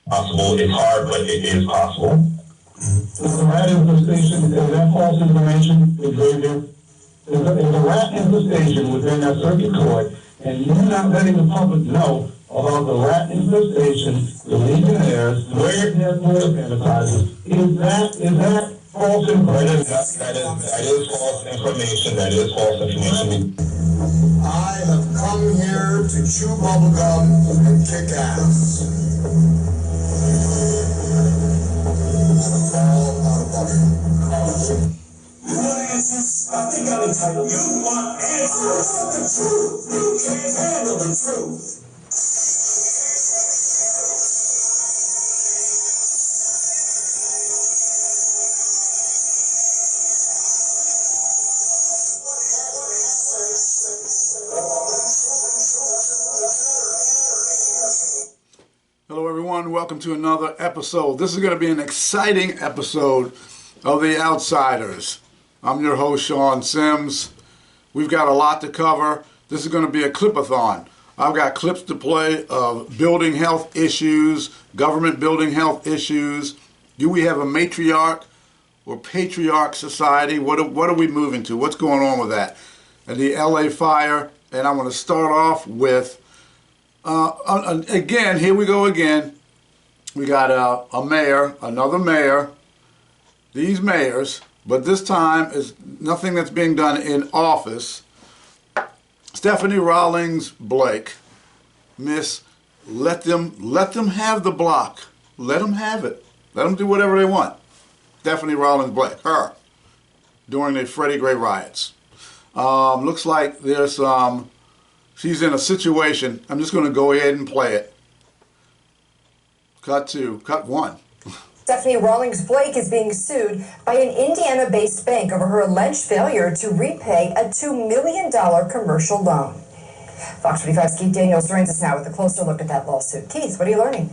Possible. It's hard, but it is possible. Is the rat infestation, is that false information, Xavier? Is the rat infestation within that circuit court, and you're not letting the public know about the rat infestation, the Legionnaires, where their player sanitizers? Is that false information? That is false information. That is false information. I have come here to chew bubblegum and kick ass. You want answers? I think I'm entitled. You want answers? I want the truth. You can't handle the truth. Hello everyone, welcome to another episode. This is going to be an exciting episode of The Outsiders. I'm your host, Sean Sims. We've got a lot to cover. This is going to be a clip-a-thon. I've got clips to play of building health issues, government building health issues. Do we have a matriarch or patriarch society? What are we moving to? What's going on with that? And the LA fire, and I'm going to start off with again, here we go again. We got a mayor, another mayor, these mayors, but this time is nothing that's being done in office. Stephanie Rawlings Blake, Miss, let them have the block. Let them have it. Let them do whatever they want. Stephanie Rawlings Blake, her, during the Freddie Gray riots. Looks like there's she's in a situation. I'm just going to go ahead and play it. Cut one. Stephanie Rawlings Blake is being sued by an Indiana-based bank over her alleged failure to repay a $2 million commercial loan. Fox 45's Keith Daniels joins us now with a closer look at that lawsuit. Keith, what are you learning?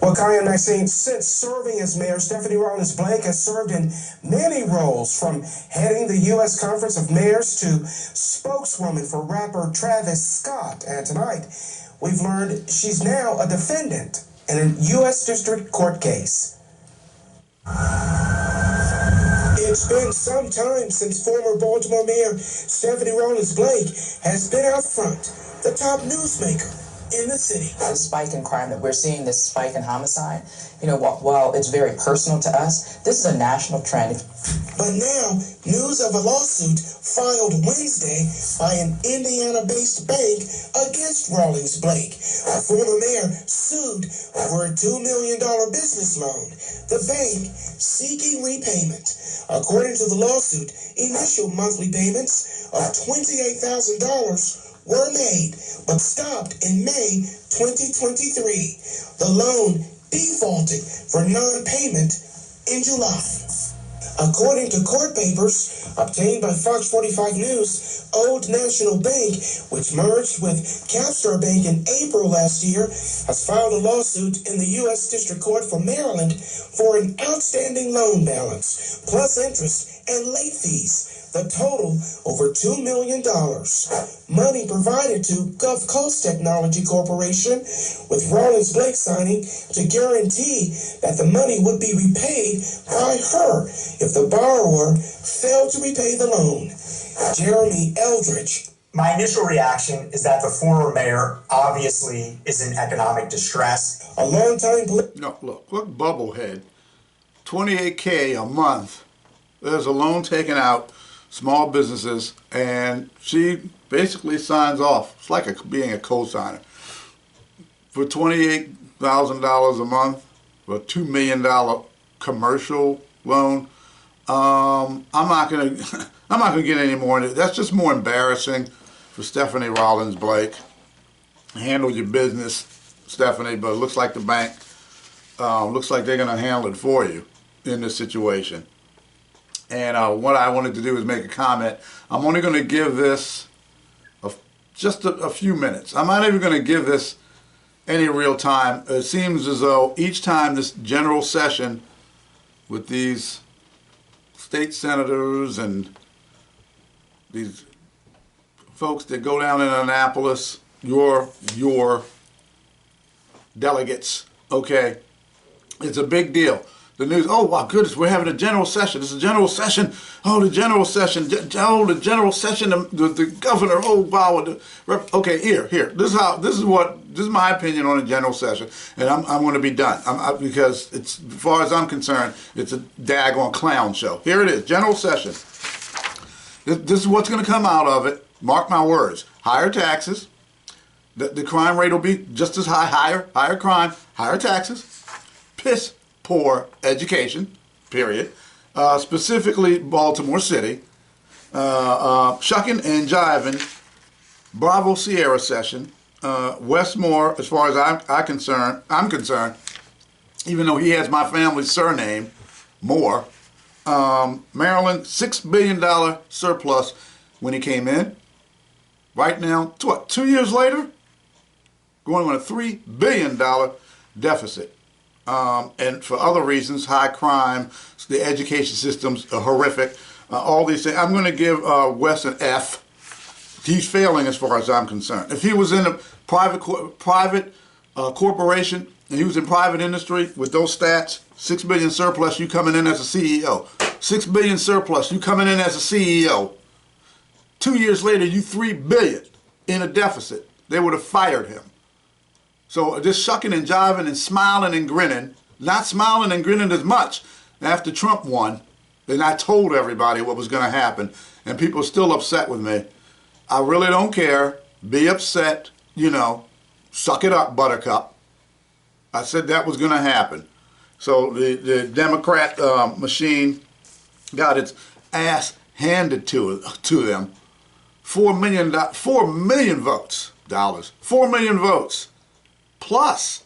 Well, Kaya and Maxine, since serving as mayor, Stephanie Rawlings Blake has served in many roles, from heading the U.S. Conference of Mayors to spokeswoman for rapper Travis Scott. And tonight, we've learned she's now a defendant in a U.S. District Court case. It's been some time since former Baltimore Mayor Stephanie Rawlings Blake has been out front, the top newsmaker in the city. The spike in crime that we're seeing, this spike in homicide, while it's very personal to us, this is a national trend. But now, news of a lawsuit filed Wednesday by an Indiana-based bank against Rawlings Blake. A former mayor sued over a $2 million business loan, the bank seeking repayment. According to the lawsuit, initial monthly payments of $28,000 were made, but stopped in May 2023. The loan defaulted for non-payment in July. According to court papers obtained by Fox 45 News, Old National Bank, which merged with Capstar Bank in April last year, has filed a lawsuit in the U.S. District Court for Maryland for an outstanding loan balance, plus interest and late fees. The total, over $2 million. Money provided to Gulf Coast Technology Corporation, with Rawlings Blake signing to guarantee that the money would be repaid by her if the borrower failed to repay the loan. Jeremy Eldridge. My initial reaction is that the former mayor obviously is in economic distress. A longtime... No, look bubblehead. $28K a month. There's a loan taken out, small businesses, and she basically signs off. It's like being a co-signer. For $28,000 a month, for a $2 million commercial loan, I'm not gonna get any more into it. That's just more embarrassing for Stephanie Rawlings Blake. Handle your business, Stephanie, but it looks like the bank looks like they're gonna handle it for you in this situation. And what I wanted to do is make a comment. I'm only going to give this just a few minutes. I'm not even going to give this any real time. It seems as though each time this general session with these state senators and these folks that go down in Annapolis, your delegates, okay? It's a big deal. The news, oh, wow, goodness, we're having a general session. It's a general session. Oh, the general session. Oh, the general session, the governor, oh, wow. Okay, here. This is my opinion on a general session, and I'm going to be done. Because it's, as far as I'm concerned, it's a daggone clown show. Here it is, general session. This is what's going to come out of it. Mark my words. Higher taxes. The crime rate will be just as high. Higher crime, higher taxes. Piss poor education, period. Specifically Baltimore City. Shucking and jiving. Bravo Sierra session. Westmore, as far as I'm concerned, even though he has my family's surname, Moore. Maryland, $6 billion surplus when he came in. Right now, 2 years later, going on a $3 billion deficit. And for other reasons, high crime, the education system's horrific, all these things. I'm going to give Wes an F. He's failing as far as I'm concerned. If he was in a private corporation, and he was in private industry with those stats, $6 billion surplus, you coming in as a CEO. $6 billion surplus, you coming in as a CEO. 2 years later, you $3 billion in a deficit. They would have fired him. So just shucking and jiving and smiling and grinning, not smiling and grinning as much after Trump won, and I told everybody what was going to happen, and people are still upset with me. I really don't care. Be upset, you know, suck it up, buttercup. I said that was going to happen. So the Democrat machine got its ass handed to them. 4 million votes, dollars. 4 million votes. Plus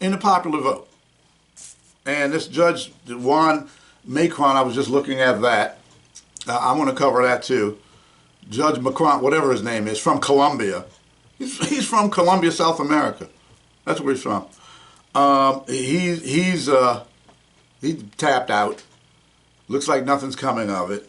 in the popular vote. And this Judge Juan Macron, I was just looking at that. I want to cover that too. Judge Macron, whatever his name is, from Colombia. He's from Colombia, South America. That's where he's from. He's tapped out. Looks like nothing's coming of it.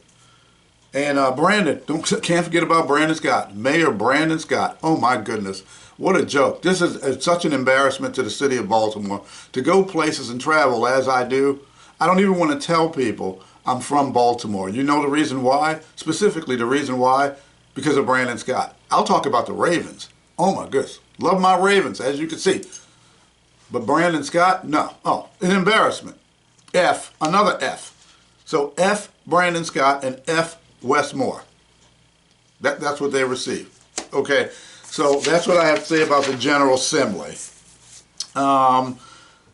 And Brandon, can't forget about Brandon Scott. Mayor Brandon Scott. Oh my goodness. What a joke. This is such an embarrassment to the city of Baltimore. To go places and travel as I do, I don't even want to tell people I'm from Baltimore. You know the reason why? Specifically the reason why? Because of Brandon Scott. I'll talk about the Ravens. Oh my goodness. Love my Ravens, as you can see. But Brandon Scott, no. Oh, an embarrassment. F, another F. So F Brandon Scott and F Westmore. That's what they received. Okay. So that's what I have to say about the General Assembly.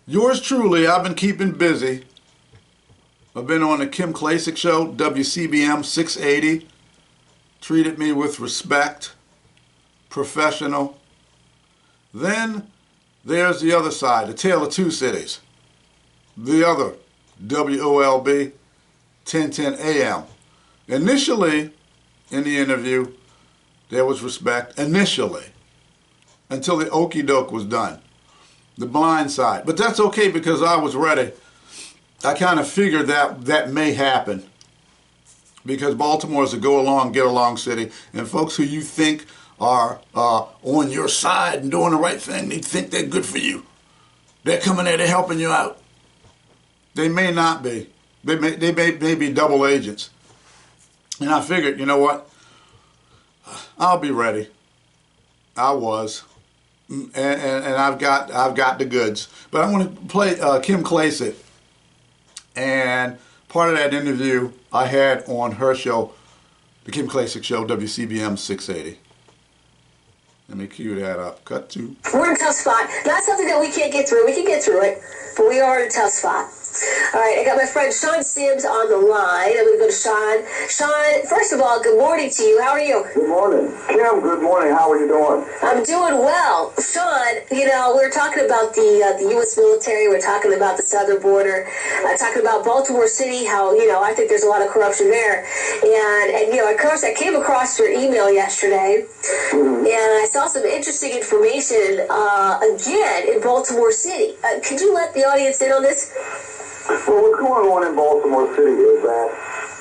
Yours truly, I've been keeping busy. I've been on the Kim Klacik show, WCBM 680. Treated me with respect, professional. Then there's the other side, the Tale of Two Cities. The other, WOLB 1010 AM. Initially, in the interview, there was respect initially, until the okie doke was done. The blind side. But that's okay because I was ready. I kind of figured that may happen. Because Baltimore is a go along, get along city. And folks who you think are on your side and doing the right thing, they think they're good for you. They're coming there, they're helping you out. They may not be. They may be double agents. And I figured, you know what? I'll be ready. I was, and I've got the goods. But I want to play Kim Klacik, and part of that interview I had on her show, the Kim Klacik Show, WCBM 680. Let me cue that up. Cut to. We're in a tough spot. Not something that we can't get through. We can get through it, but we are in a tough spot. All right, I got my friend Sean Sims on the line. I'm going to go to Sean. Sean, first of all, good morning to you. How are you? Good morning. Kim, good morning. How are you doing? I'm doing well. Sean, you know, we're talking about the U.S. military. We're talking about the southern border. Talking about Baltimore City, how, you know, I think there's a lot of corruption there. And you know, of course, I came across your email yesterday, and I saw some interesting information, again, in Baltimore City. Could you let the audience in on this? Well, what's going on in Baltimore City is that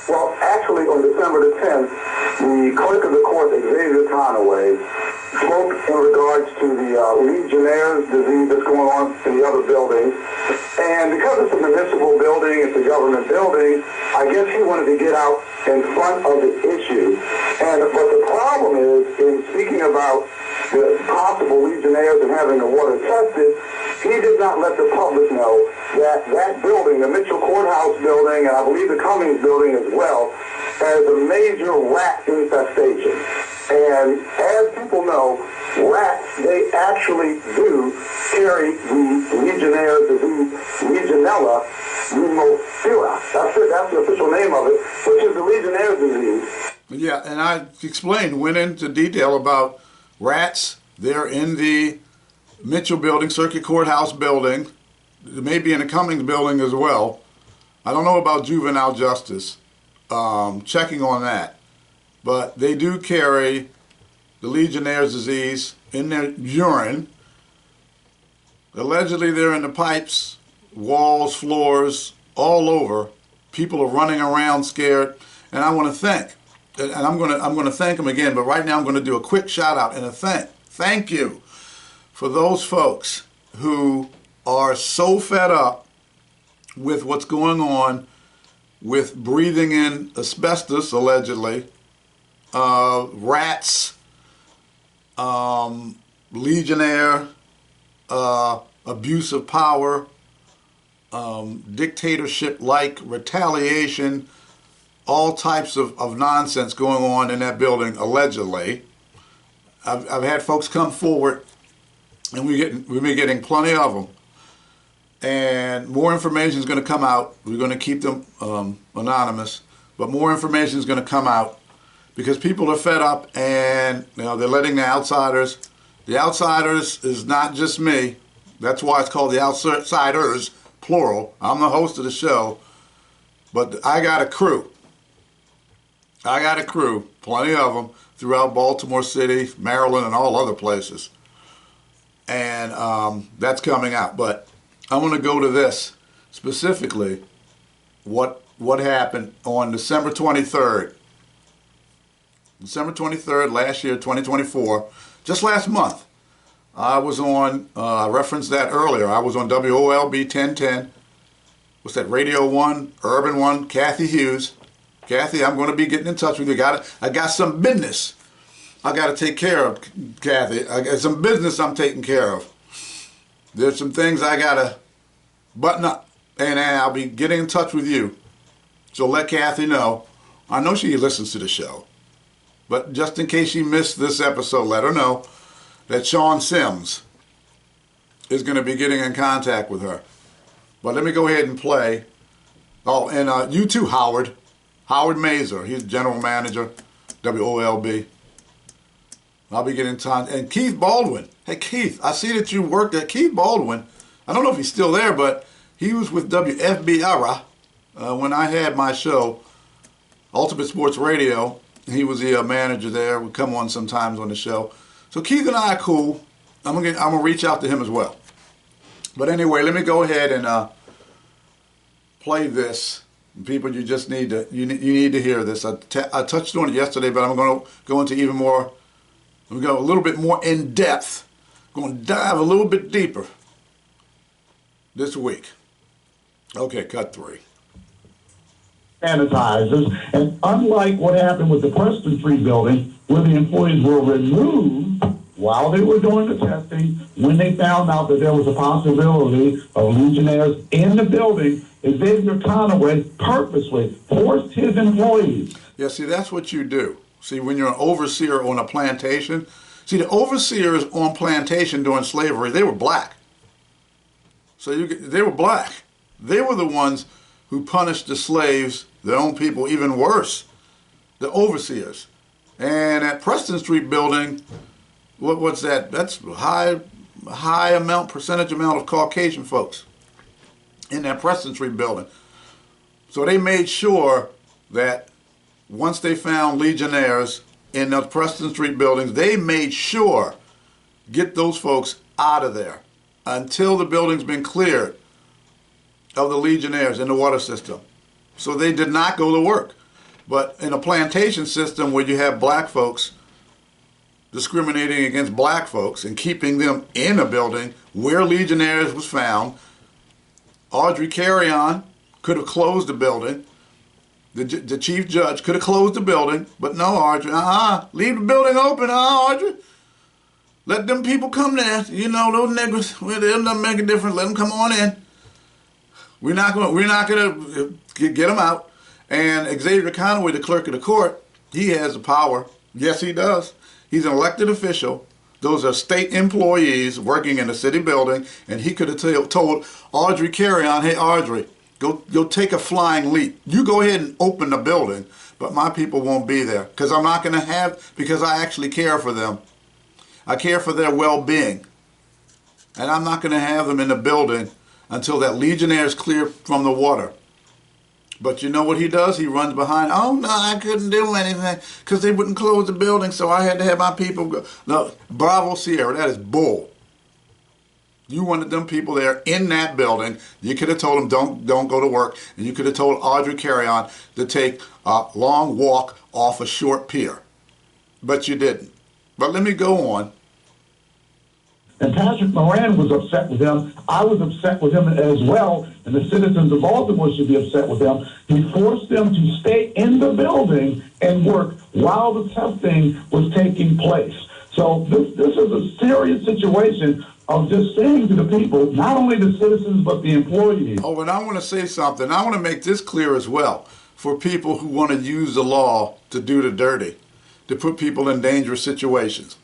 Well, actually, on December the 10th, the clerk of the court, Xavier Conaway, spoke in regards to the Legionnaire's disease that's going on in the other buildings. And because it's a municipal building, it's a government building, I guess he wanted to get out in front of the issue. But the problem is, in speaking about the possible Legionnaires and having the water tested, he did not let the public know that that building, the Mitchell Courthouse building, and I believe the Cummings building as well, has a major rat infestation. And as people know, rats, they actually do carry the Legionnaire disease, Legionella pneumophila. That's it, that's the official name of it, which is the Legionnaire disease. Yeah, and I went into detail about rats. They're in the Mitchell building, Circuit Courthouse building. They may be in the Cummings building as well. I don't know about juvenile justice. Checking on that. But they do carry the Legionnaire's disease in their urine. Allegedly, they're in the pipes, walls, floors, all over. People are running around scared. And I want to thank, and I'm going to thank them again, but right now I'm going to do a quick shout out and a thank you for those folks who are so fed up with what's going on with breathing in asbestos, allegedly, rats, Legionnaire, abuse of power, dictatorship-like retaliation, all types of nonsense going on in that building, allegedly. I've had folks come forward, and we've been getting plenty of them. And more information is going to come out. We're going to keep them anonymous, but more information is going to come out because people are fed up, and they're letting the outsiders. The outsiders is not just me. That's why it's called the outsiders, plural. I'm the host of the show, but I got a crew. Plenty of them throughout Baltimore City, Maryland, and all other places. And that's coming out, but I want to go to this specifically, what happened on December 23rd. December 23rd, last year, 2024, just last month. I was on, I referenced that earlier, I was on WOLB 1010. What's that, Radio 1, Urban 1, Kathy Hughes. Kathy, I'm going to be getting in touch with you. I got some business I got to take care of, Kathy. I got some business I'm taking care of. There's some things I got to button up, and I'll be getting in touch with you. So let Kathy know. I know she listens to the show, but just in case she missed this episode, let her know that Sean Sims is going to be getting in contact with her. But let me go ahead and play. Oh, and you too, Howard Mazer. He's general manager, WOLB. I'll be getting in touch. And Keith Baldwin. Hey, Keith, I see that you worked at Keith Baldwin. I don't know if he's still there, but he was with WFBR when I had my show, Ultimate Sports Radio. He was the manager there. Would come on sometimes on the show. So Keith and I are cool. I'm gonna reach out to him as well. But anyway, let me go ahead and play this. People, you just need to you need to hear this. I touched on it yesterday, but I'm going to go into even more. We go a little bit more in depth. I'm going to dive a little bit deeper this week. Okay, cut 3. Sanitizers, and unlike what happened with the Preston Street building, where the employees were removed while they were doing the testing, when they found out that there was a possibility of Legionnaires in the building, Xavier Conaway purposely forced his employees. Yeah, see, that's what you do. See, when you're an overseer on a plantation, see, the overseers on plantation during slavery, they were black. So they were black. They were the ones who punished the slaves, their own people, even worse, the overseers. And at Preston Street building, what's that? That's high percentage amount of Caucasian folks in that Preston Street building. So they made sure that once they found Legionnaires in the Preston Street buildings, they made sure get those folks out of there until the building's been cleared of the Legionnaires in the water system. So they did not go to work. But in a plantation system where you have black folks discriminating against black folks and keeping them in a building where Legionnaires was found, Audrey Carrion could have closed the building. The chief judge could have closed the building, but no, Audrey, leave the building open, Audrey. Let them people come there. You know, those niggas, well, they'll not make a difference. Let them come on in. We're not gonna get them out. And Xavier Conway, the clerk of the court, he has the power. Yes, he does. He's an elected official. Those are state employees working in a city building, and he could have told Audrey Carrion, hey, Audrey, go take a flying leap. You go ahead and open the building, but my people won't be there because I'm not going to have, because I actually care for them. I care for their well-being, and I'm not going to have them in the building until that Legionnaire is clear from the water. But you know what he does? He runs behind, oh, no, I couldn't do anything because they wouldn't close the building, so I had to have my people go. No, bravo, Sierra, that is bull. You wanted them people there in that building. You could have told them, don't go to work, and you could have told Audrey Carrion to take a long walk off a short pier. But you didn't. But let me go on. And Patrick Moran was upset with him. I was upset with him as well, and the citizens of Baltimore should be upset with him. He forced them to stay in the building and work while the testing was taking place. So this is a serious situation of just saying to the people, not only the citizens, but the employees. Oh, and I want to say something. I want to make this clear as well for people who want to use the law to do the dirty, to put people in dangerous situations.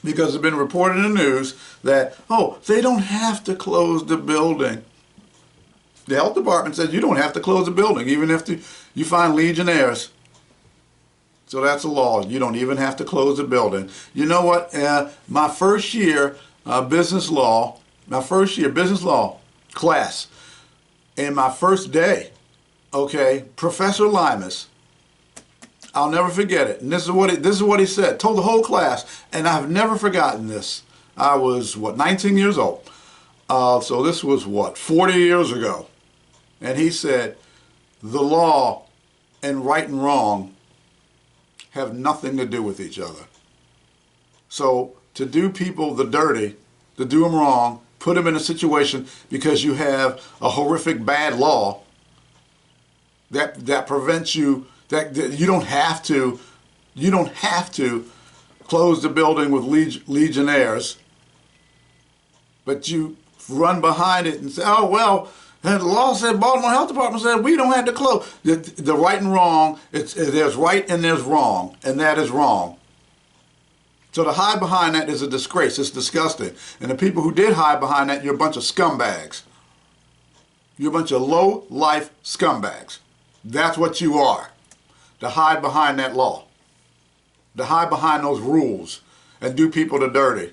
Because it's been reported in the news that, oh, they don't have to close the building. The health department says you don't have to close the building, even if you find Legionnaires. So that's a law. You don't even have to close the building. You know what? My first year business law class, in my first day, okay, Professor Limas, I'll never forget it. And this is what he said. Told the whole class, and I've never forgotten this. I was 19 years old. So this was 40 years ago. And he said, the law and right and wrong have nothing to do with each other. So to do people the dirty, to do them wrong, put them in a situation because you have a horrific bad law that prevents you. That you don't have to close the building with Legionnaires, but you run behind it and say, oh, well, the law said, Baltimore Health Department said we don't have to close. The right and wrong, there's right and there's wrong, and that is wrong. So to hide behind that is a disgrace. It's disgusting. And the people who did hide behind that, you're a bunch of scumbags. You're a bunch of low-life scumbags. That's what you are. To hide behind that law, to hide behind those rules and do people the dirty.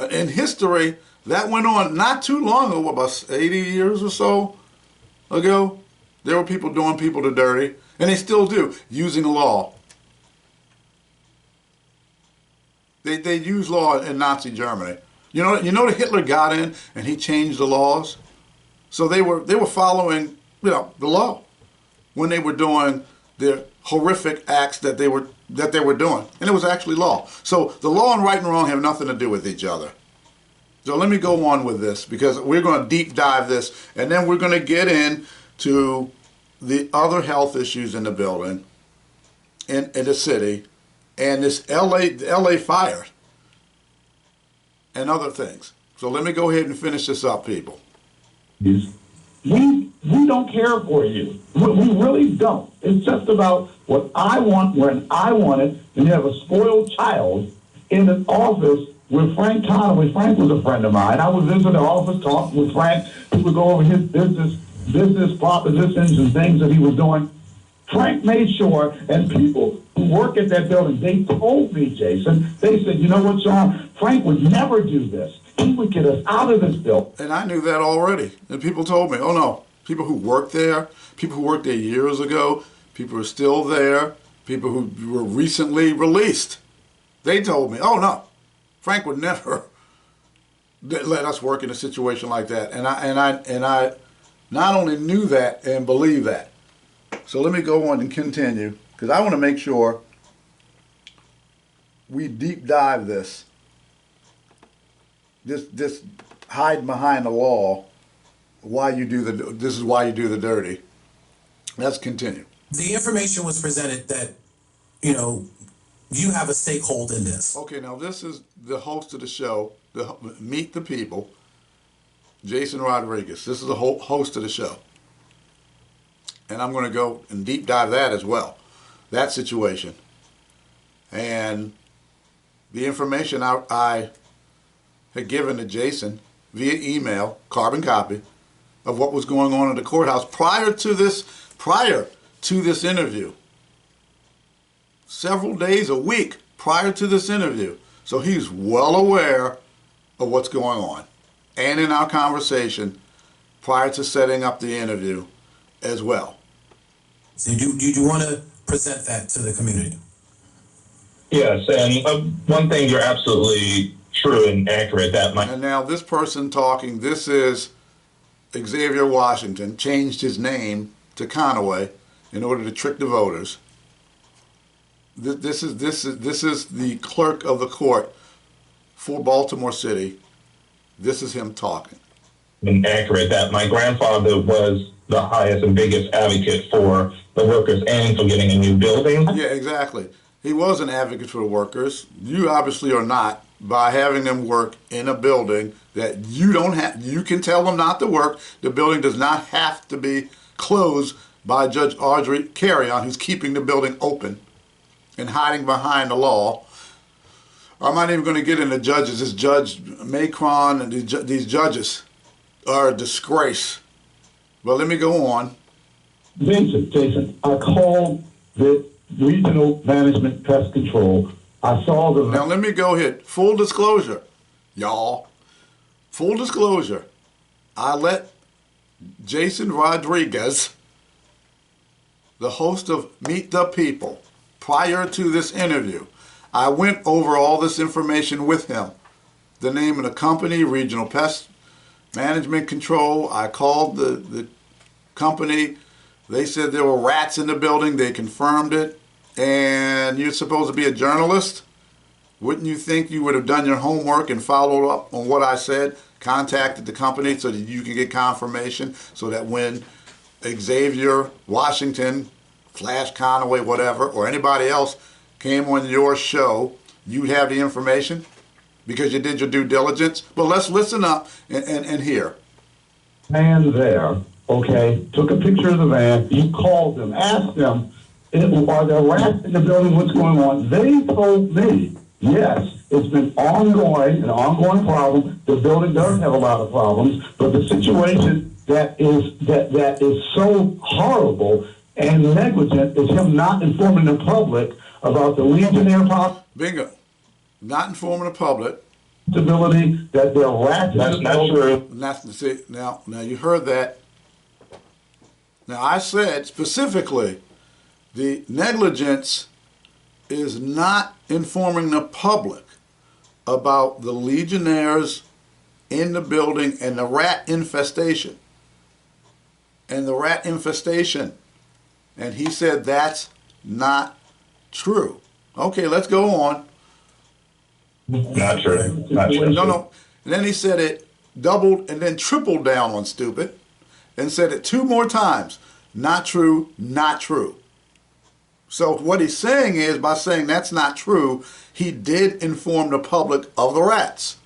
In history, that went on not too long ago, about 80 years or so ago. There were people doing people the dirty, and they still do, using law. They use law in Nazi Germany. You know that Hitler got in and he changed the laws, so they were following the law when they were doing their horrific acts that they were doing, and it was actually law. So the law and right and wrong have nothing to do with each other. So let me go on with this because we're going to deep dive this, and then we're going to get into the other health issues in the building, in the city, and this LA fire, and other things. So let me go ahead and finish this up, people. We don't care for you. We really don't. It's just about what I want when I want it, and you have a spoiled child in an office with Frank Conway. Frank was a friend of mine. I would visit the office, talk with Frank. He would go over his business propositions and things that he was doing. Frank made sure, and people who work at that building, they told me, Jason, they said, you know what, Sean, Frank would never do this. He would get us out of this building. And I knew that already. And people told me, oh no, people who worked there, people who worked there years ago, people who are still there, people who were recently released, they told me, oh no, Frank would never let us work in a situation like that. And I not only knew that and believed that, So let me go on and continue, because I want to make sure we deep dive this. This hide behind the law. Why you do this is why you do the dirty. Let's continue. The information was presented that, you have a stakeholder in this. Okay, now this is the host of the show, Meet the People, Jason Rodriguez. This is the host of the show. And I'm going to go and deep dive that as well, that situation. And the information I had given to Jason via email, carbon copy, of what was going on in the courthouse prior to this interview. Several days, a week prior to this interview. So he's well aware of what's going on. And in our conversation prior to setting up the interview as well. So do you want to present that to the community? Yes, and one thing, you're absolutely true and accurate. And now this person talking, this is Xavier Washington, changed his name to Conaway in order to trick the voters. This is the clerk of the court for Baltimore City. This is him talking. And accurate that my grandfather was the highest and biggest advocate for the workers and for getting a new building. Yeah, exactly. He was an advocate for the workers. You obviously are not, by having them work in a building that you don't have. You can tell them not to work. The building does not have to be closed by Judge Audrey Carrion, who's keeping the building open and hiding behind the law. I'm not even going to get into judges. This Judge Macron and these judges are a disgrace. But let me go on. Jason, I called the Regional Management Pest Control. I saw the... Now let me go ahead. Full disclosure, y'all. Full disclosure. I let Jason Rodriguez, the host of Meet the People, prior to this interview, I went over all this information with him. The name of the company, Regional Pest Management Control. I called the company. They said there were rats in the building. They confirmed it. And you're supposed to be a journalist. Wouldn't you think you would have done your homework and followed up on what I said, contacted the company so that you can get confirmation, so that when Xavier Washington, Flash Conaway, whatever, or anybody else came on your show, you'd have the information because you did your due diligence? But let's listen up and hear. Man there, okay, took a picture of the van. You called them, asked them, are there rats in the building? What's going on? They told me, yes, it's been an ongoing problem. The building does have a lot of problems, but the situation that is so horrible and negligent is him not informing the public about the Legionnaire possibility. Bingo. Not informing the public. That there are rats. That's not true. Now you heard that. Now I said specifically, the negligence is not informing the public about the Legionnaires in the building and the rat infestation. And he said that's not true. Okay, let's go on. Not true. Not true. No. And then he said it doubled and then tripled down on stupid and said it 2 more times. Not true, not true. So what he's saying is, by saying that's not true, he did inform the public of the rats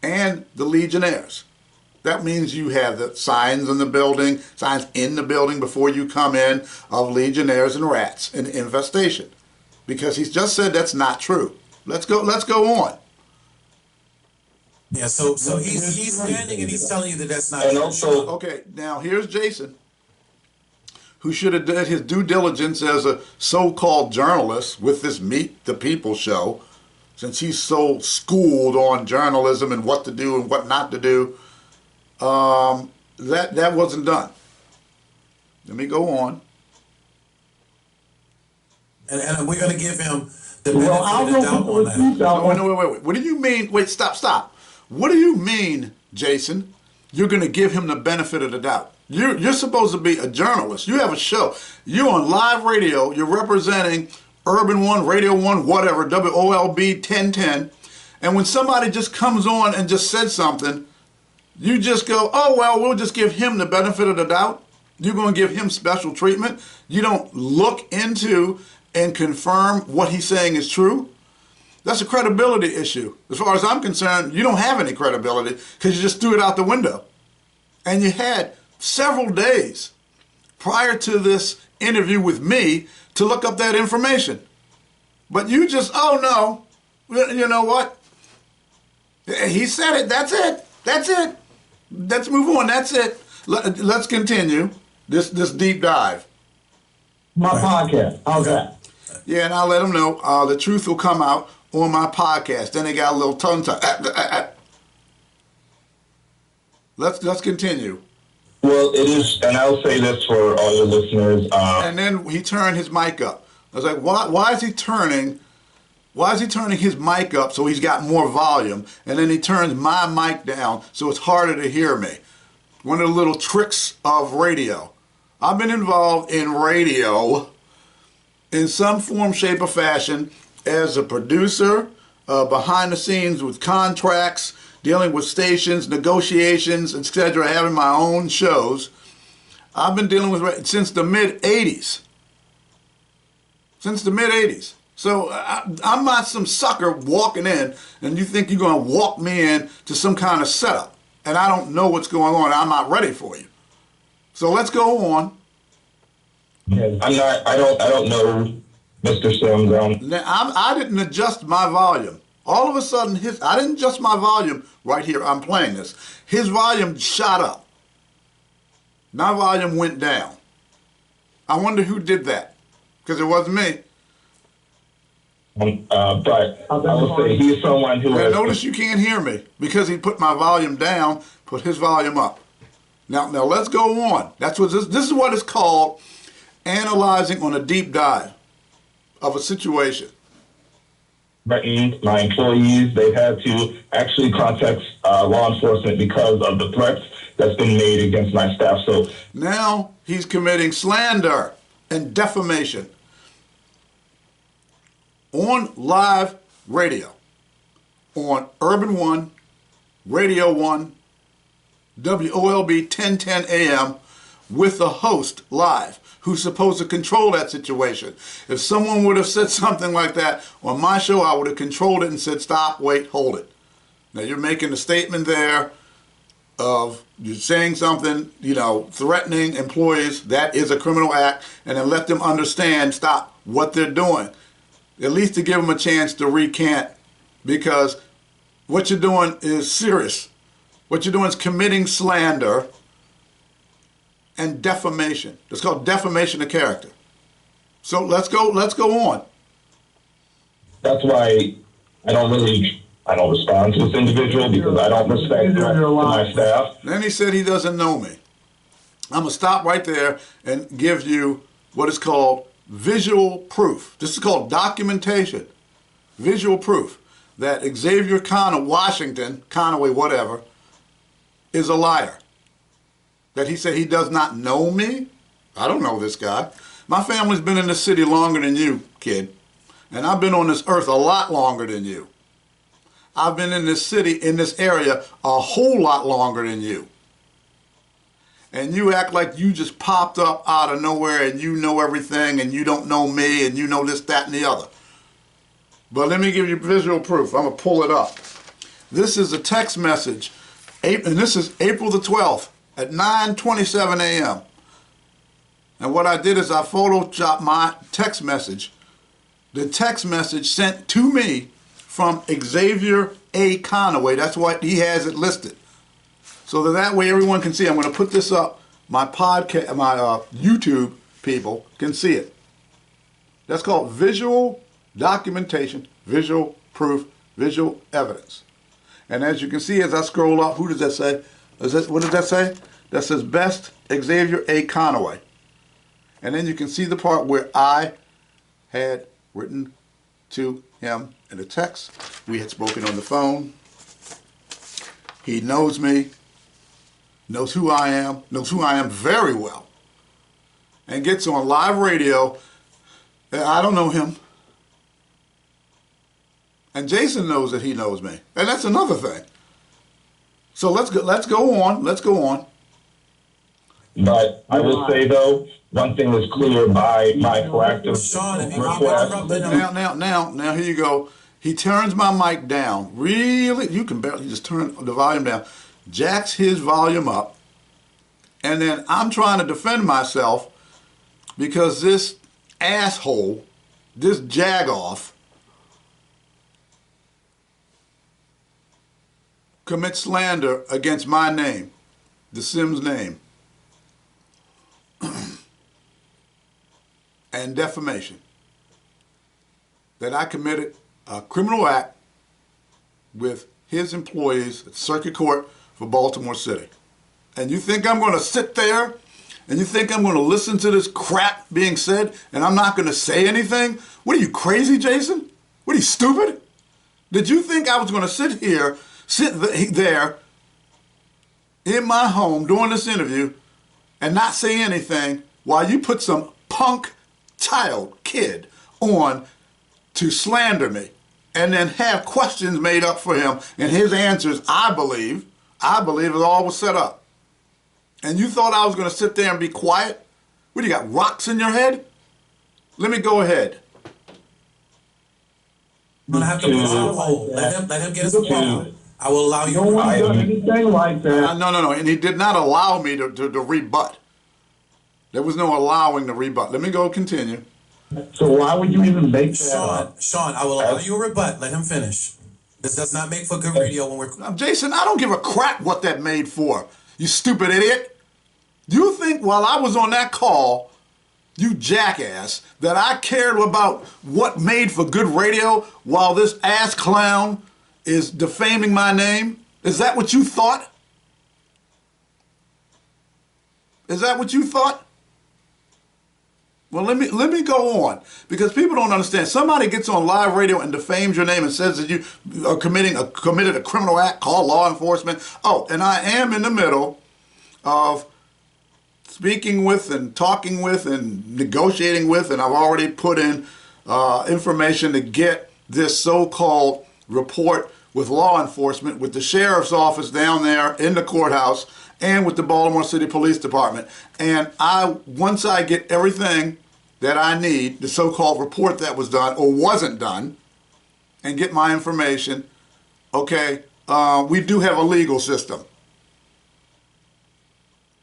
and the Legionnaires. That means you have the signs in the building before you come in of Legionnaires and rats and infestation. Because he's just said that's not true. Let's go on. Yeah, so he's standing and he's telling you that that's not and true. also, Okay, now here's Jason, who should have done his due diligence as a so-called journalist with this Meet the People show, since he's so schooled on journalism and what to do and what not to do. That wasn't done. Let me go on. And we're going to give him the benefit of the doubt on that. No, wait. What do you mean? Wait, stop. What do you mean, Jason? You're going to give him the benefit of the doubt? You're supposed to be a journalist. You have a show. You're on live radio. You're representing Urban One, Radio One, whatever, WOLB 1010. And when somebody just comes on and just said something, you just go, oh, well, we'll just give him the benefit of the doubt. You're going to give him special treatment. You don't look into and confirm what he's saying is true. That's a credibility issue. As far as I'm concerned, you don't have any credibility because you just threw it out the window. And you had several days prior to this interview with me to look up that information. But you just, oh no, you know what? He said it, that's it. That's it. Let's move on, that's it. Let's continue this deep dive. My podcast, how's that? Yeah, and I'll let them know the truth will come out on my podcast. Then they got a little tongue tie. Let's continue. Well, it is, and I'll say this for all your listeners. And then he turned his mic up. I was like, why is he turning his mic up so he's got more volume? And then he turns my mic down so it's harder to hear me. One of the little tricks of radio. I've been involved in radio in some form, shape, or fashion as a producer, behind the scenes with contracts, dealing with stations, negotiations, etc., having my own shows. I've been dealing with since the mid-'80s. Since the mid-'80s. So I'm not some sucker walking in and you think you're going to walk me in to some kind of setup. And I don't know what's going on. I'm not ready for you. So let's go on. I don't know Mr. Sims. Now, I didn't adjust my volume. All of a sudden, I didn't adjust my volume right here. I'm playing this. His volume shot up. My volume went down. I wonder who did that, because it wasn't me. But I will say he's someone who has... Notice you can't hear me because he put my volume down, put his volume up. Now let's go on. That's what this is what it's called, analyzing on a deep dive of a situation. Threatened my employees. They've had to actually contact law enforcement because of the threats that's been made against my staff. So now he's committing slander and defamation on live radio, on Urban One, Radio One, WOLB 1010 AM, with the host live, who's supposed to control that situation. If someone would have said something like that on my show, I would have controlled it and said, stop, wait, hold it. Now you're making a statement there of you're saying something, threatening employees. That is a criminal act, and then let them understand, stop, what they're doing. At least to give them a chance to recant, because what you're doing is serious. What you're doing is committing slander and defamation. It's called defamation of character. So let's go on. that's why I don't respond to this individual, because I don't respect my staff. Then he said he doesn't know me. I'm going to stop right there and give you what is called visual proof. This is called documentation. Visual proof that Xavier Conaway, whatever, is a liar. That he said he does not know me? I don't know this guy. My family's been in this city longer than you, kid. And I've been on this earth a lot longer than you. I've been in this city, in this area, a whole lot longer than you. And you act like you just popped up out of nowhere and you know everything and you don't know me and you know this, that, and the other. But let me give you visual proof. I'm going to pull it up. This is a text message, and this is April the 12th at 9:27 a.m. And what I did is I photoshopped my text message. The text message sent to me from Xavier A. Conaway. That's what he has it listed. So that way everyone can see. I'm going to put this up. My podcast, my YouTube people can see it. That's called visual documentation, visual proof, visual evidence. And as you can see, as I scroll up, who does that say? What does that say? That says Best Xavier A. Conaway. And then you can see the part where I had written to him in a text. We had spoken on the phone. He knows me. knows who I am very well, and gets on live radio. I don't know him. And Jason knows that he knows me. And that's another thing. So let's go on. But I will say, though, one thing was clear by my proactive request. Now, here you go. He turns my mic down. Really? You can barely just turn the volume down. Jacks his volume up. And then I'm trying to defend myself because this asshole, this jagoff, commits slander against my name, the Sims name, and defamation. That I committed a criminal act with his employees at Circuit Court for Baltimore City. And you think I'm going to sit there and you think I'm going to listen to this crap being said and I'm not going to say anything? What are you, crazy, Jason? What are you, stupid? Did you think I was going to sit there in my home doing this interview and not say anything while you put some punk child kid on to slander me and then have questions made up for him and his answers, I believe it all was set up. And you thought I was going to sit there and be quiet? What, you got rocks in your head? Let me go ahead. I'm gonna have to put you on hold. Let him get his point. I will allow you. No one's done anything like that. No. And he did not allow me to rebut. There was no allowing to rebut. Let me go continue. So why would you even make that? Sean, I will allow you a rebut. Let him finish. This does not make for good radio when we're... Jason, I don't give a crap what that made for, you stupid idiot. Do you think while I was on that call, you jackass, that I cared about what made for good radio while this ass clown is defaming my name? Is that what you thought? Is that what you thought? Well, let me go on, because people don't understand. Somebody gets on live radio and defames your name and says that you are committed a criminal act, call law enforcement. Oh, and I am in the middle of speaking with and talking with and negotiating with, and I've already put in information to get this so-called report with law enforcement, with the sheriff's office down there in the courthouse, and with the Baltimore City Police Department. And once I get everything that I need, the so-called report that was done or wasn't done, and get my information, okay, we do have a legal system.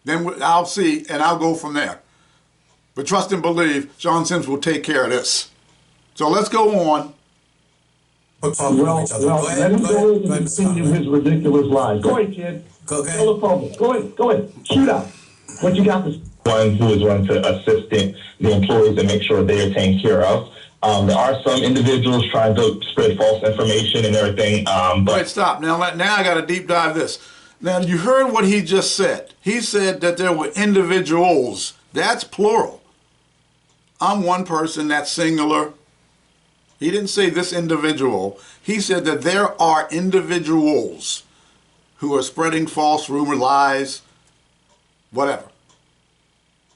Then I'll see, and I'll go from there. But trust and believe, Sean Sims will take care of this. So let's go on. Let him go and continue his ridiculous lies. Go ahead, kid. Go ahead. Go ahead. Shoot out. What you got to say? One who is going to assist the employees and make sure they are taken care of. There are some individuals trying to spread false information and everything. Wait, stop. Now I got to deep dive this. Now, you heard what he just said. He said that there were individuals. That's plural. I'm one person, that's singular. He didn't say this individual. He said that there are individuals who are spreading false rumor, lies, whatever.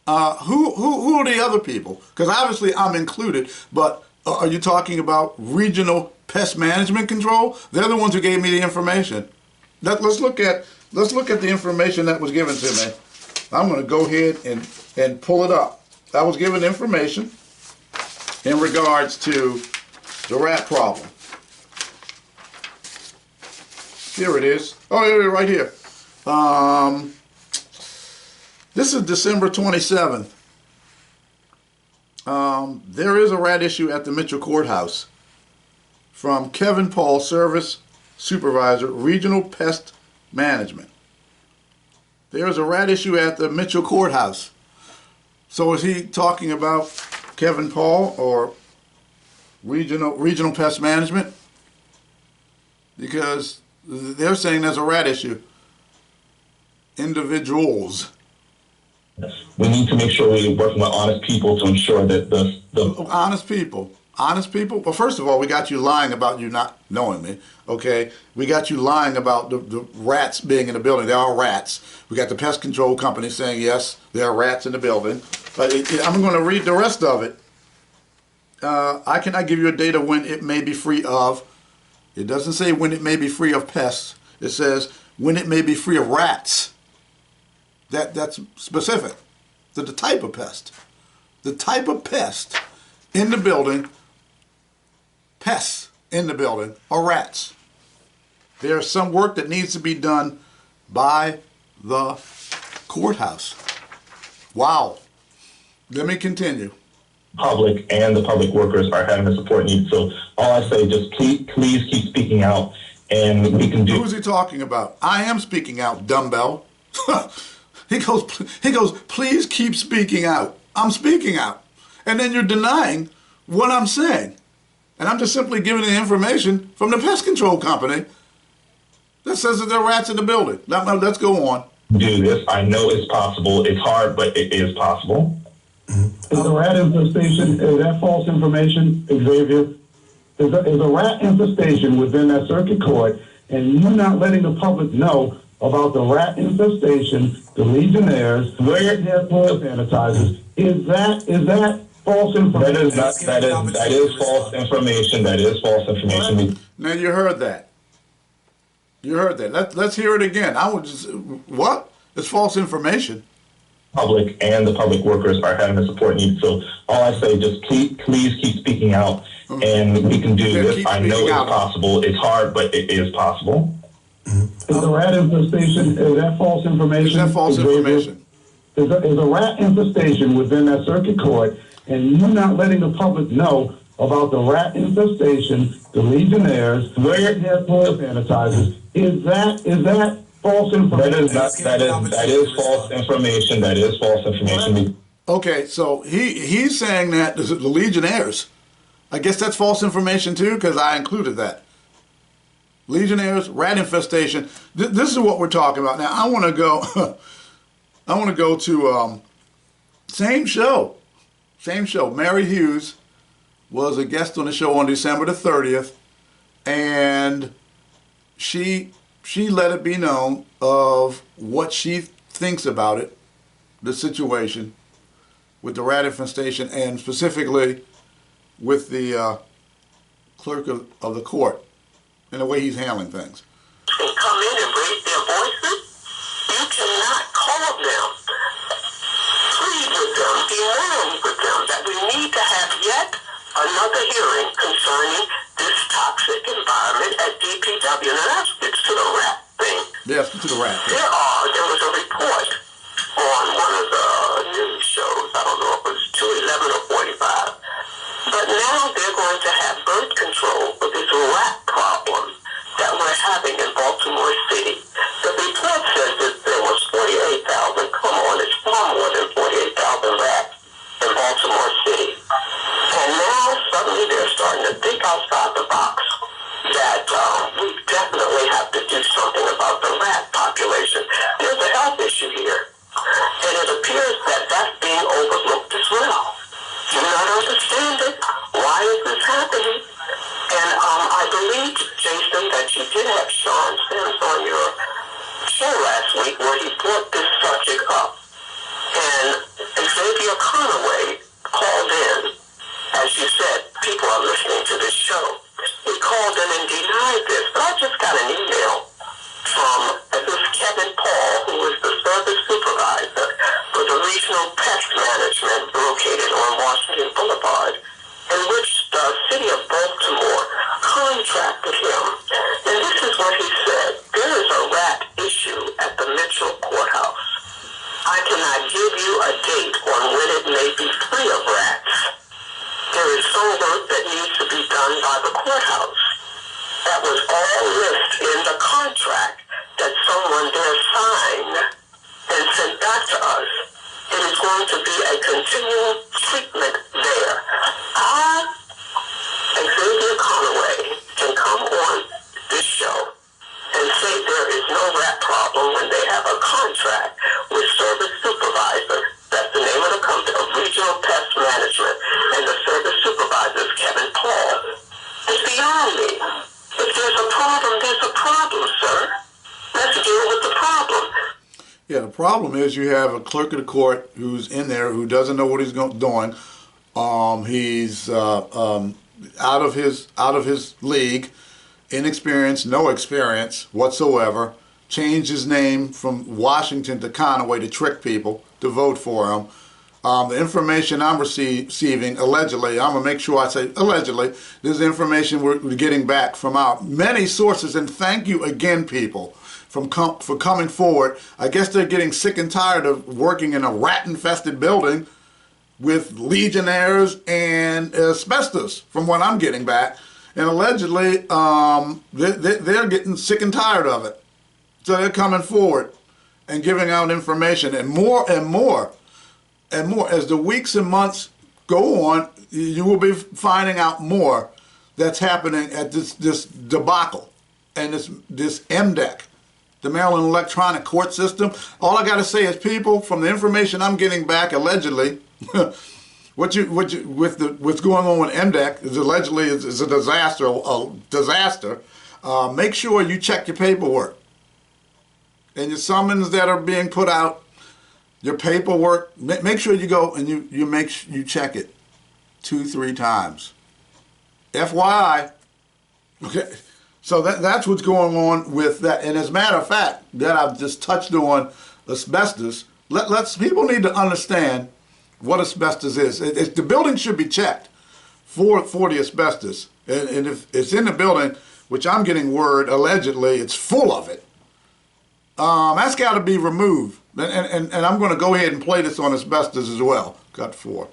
Who are the other people? Because obviously I'm included, but are you talking about Regional Pest Management Control? They're the ones who gave me the information. Let's look at the information that was given to me. I'm going to go ahead and pull it up. I was given information in regards to the rat problem. Here it is. Oh, yeah, right here. This is December 27th. There is a rat issue at the Mitchell Courthouse from Kevin Paul, Service Supervisor, Regional Pest Management. There is a rat issue at the Mitchell Courthouse. So is he talking about Kevin Paul or Regional Pest Management? Because they're saying there's a rat issue. Individuals. We need to make sure we're working with honest people to ensure that the honest people. honest people? Well, first of all, we got you lying about you not knowing me, okay? We got you lying about the rats being in the building. There are rats. We got the pest control company saying, yes, there are rats in the building. But I'm going to read the rest of it. I cannot give you a date of when it may be free of. It doesn't say when it may be free of pests. It says when it may be free of rats. That's specific to the type of pest. The type of pest in the building, pests in the building are rats. There's some work that needs to be done by the courthouse. Wow. Let me continue. Public and the public workers are having a support need. So all I say, just please keep speaking out, and we can do. Who is he talking about? I am speaking out, dumbbell. He goes, please keep speaking out. I'm speaking out. And then you're denying what I'm saying. And I'm just simply giving the information from the pest control company that says that there are rats in the building. Now, let's go on. Do this. I know it's possible. It's hard, but it is possible. Is a rat infestation, is that false information, Xavier? Is a rat infestation within that circuit court, and you not letting the public know about the rat infestation, the Legionnaires, where their floor sanitizers, is that false information? That is false information. That is false information. Now you heard that. You heard that. Let's hear it again. I would just, what? It's false information. Public and the public workers are having a support need. So all I say, just please keep speaking out, and we can do this. I know it's possible. It's hard, but it is possible. Is a rat infestation, is that false information? Is that false information? Is a rat infestation within that circuit court, and you not letting the public know about the rat infestation, the Legionnaires, where their floor sanitizers, is that false information? That is false information. That is false information. Okay, so he's saying that the Legionnaires, I guess that's false information too, because I included that. Legionnaires, rat infestation. This is what we're talking about. Now I want to go. I want to go to same show. Mary Hughes was a guest on the show on December the 30th, and she let it be known of what she thinks about it, the situation with the rat infestation, and specifically with the clerk of the court and the way he's handling things. And come in and raise their voices. You cannot call them, plead with them, demand with them that we need to have yet another hearing concerning this toxic environment at DPW. Now that gets to the rat thing. Yes, to the rat thing. There was a report on one of the news shows, I don't know if it was 211 or 45, but now they're going to have birth control for this rat problem that we're having in Baltimore City. The report says that there was 48,000, come on, it's far more than 48,000 rats in Baltimore City. And now suddenly they're starting to think outside the box that we definitely have to do something about the rat population. There's a health issue here, and it appears that that's being overlooked as well. Do you not understand it? Why is this happening? And I believe, Jason, that you did have Sean Sims on your show last week where he brought this subject up. And Xavier Conaway called in. As you said, people are listening to this show. He called in and denied this. But I just got an email from this Kevin Paul, who is the service supervisor for the regional pest management located on Washington Boulevard, in which the city of Baltimore contracted him. And this is what he said. There is a rat issue at the Mitchell Courthouse. I cannot give you a date on when it may be free of rats. There is some work that needs to be done by the courthouse. That was all listed in the contract that someone there signed and sent back to us. It is going to be a continual treatment there. Xavier Conaway can come on this show and say there is no rat problem when they have a contract with Service Supervisor. That's the name of the company, of Regional Pest Management, and the Service Supervisor is Kevin Surely, if there's a problem, sir. Let's deal with the problem. Yeah, the problem is you have a clerk of the court who's in there who doesn't know what he's doing. He's out of his league, inexperienced, no experience whatsoever. Changed his name from Washington to Conaway to trick people to vote for him. The information I'm receiving, allegedly, I'm going to make sure I say allegedly, this is information we're getting back from our many sources, and thank you again, people, for coming forward. I guess they're getting sick and tired of working in a rat-infested building with legionnaires and asbestos, from what I'm getting back. And allegedly, they're getting sick and tired of it. So they're coming forward and giving out information, and more and more and more. As the weeks and months go on, you will be finding out more that's happening at this debacle and this MDEC, the Maryland Electronic Court System. All I got to say is, people, from the information I'm getting back, allegedly, what's going on with MDEC is allegedly is a disaster. Make sure you check your paperwork and your summons that are being put out. Your paperwork. Make sure you go and you check it 2-3 times. FYI. Okay. So that's what's going on with that. And as a matter of fact, that I've just touched on asbestos. People need to understand what asbestos is. The building should be checked for the asbestos. And if it's in the building, which I'm getting word, allegedly, it's full of it, that's got to be removed. And I'm going to go ahead and play this on asbestos as well. Cut 4.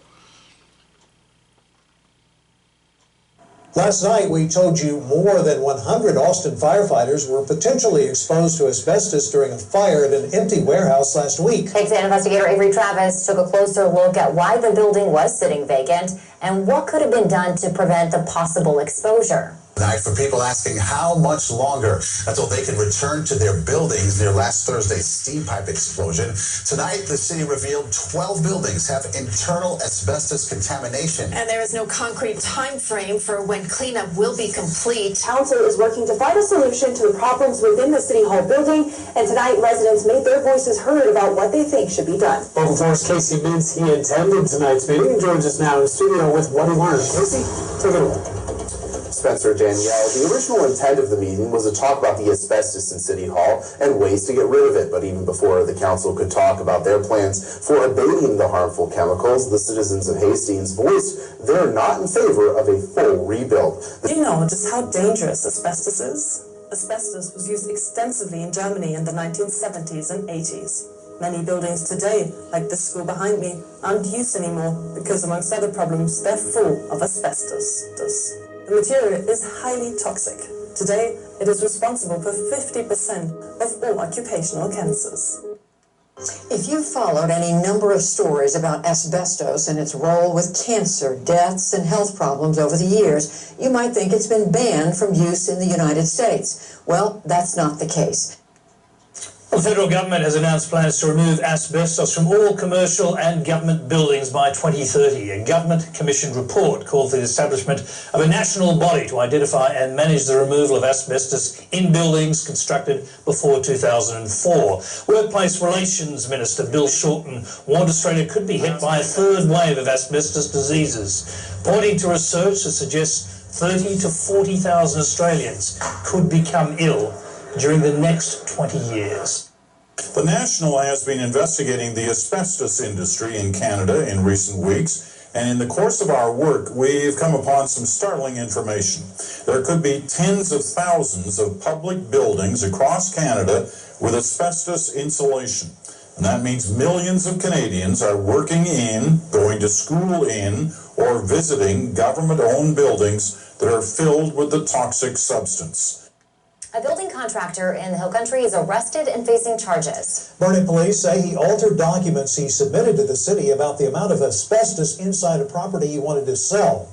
Last night, we told you more than 100 Austin firefighters were potentially exposed to asbestos during a fire at an empty warehouse last week. Tech investigator Avery Travis took a closer look at why the building was sitting vacant and what could have been done to prevent the possible exposure. Tonight, for people asking how much longer until they can return to their buildings near last Thursday's steam pipe explosion. Tonight, the city revealed 12 buildings have internal asbestos contamination. And there is no concrete time frame for when cleanup will be complete. Council is working to find a solution to the problems within the City Hall building, and tonight residents made their voices heard about what they think should be done. Local 4's Casey Mintz, he attended tonight's meeting and joins us now in the studio with what he learned. Casey, take it away. Spencer, Danielle, the original intent of the meeting was to talk about the asbestos in City Hall and ways to get rid of it. But even before the council could talk about their plans for abating the harmful chemicals, the citizens of Hastings voiced they're not in favor of a full rebuild. Do you know just how dangerous asbestos is? Asbestos was used extensively in Germany in the 1970s and 80s. Many buildings today, like this school behind me, aren't used anymore because, amongst other problems, they're full of asbestos. The material is highly toxic. Today, it is responsible for 50% of all occupational cancers. If you've followed any number of stories about asbestos and its role with cancer, deaths, and health problems over the years, you might think it's been banned from use in the United States. Well, that's not the case. The federal government has announced plans to remove asbestos from all commercial and government buildings by 2030. A government-commissioned report called for the establishment of a national body to identify and manage the removal of asbestos in buildings constructed before 2004. Workplace Relations Minister Bill Shorten warned Australia could be hit by a third wave of asbestos diseases, pointing to research that suggests 30 to 40,000 Australians could become ill during the next 20 years. The National has been investigating the asbestos industry in Canada in recent weeks, and in the course of our work, we've come upon some startling information. There could be tens of thousands of public buildings across Canada with asbestos insulation. And that means millions of Canadians are working in, going to school in, or visiting government-owned buildings that are filled with the toxic substance. A building contractor in the Hill Country is arrested and facing charges. Vernon police say he altered documents he submitted to the city about the amount of asbestos inside a property he wanted to sell.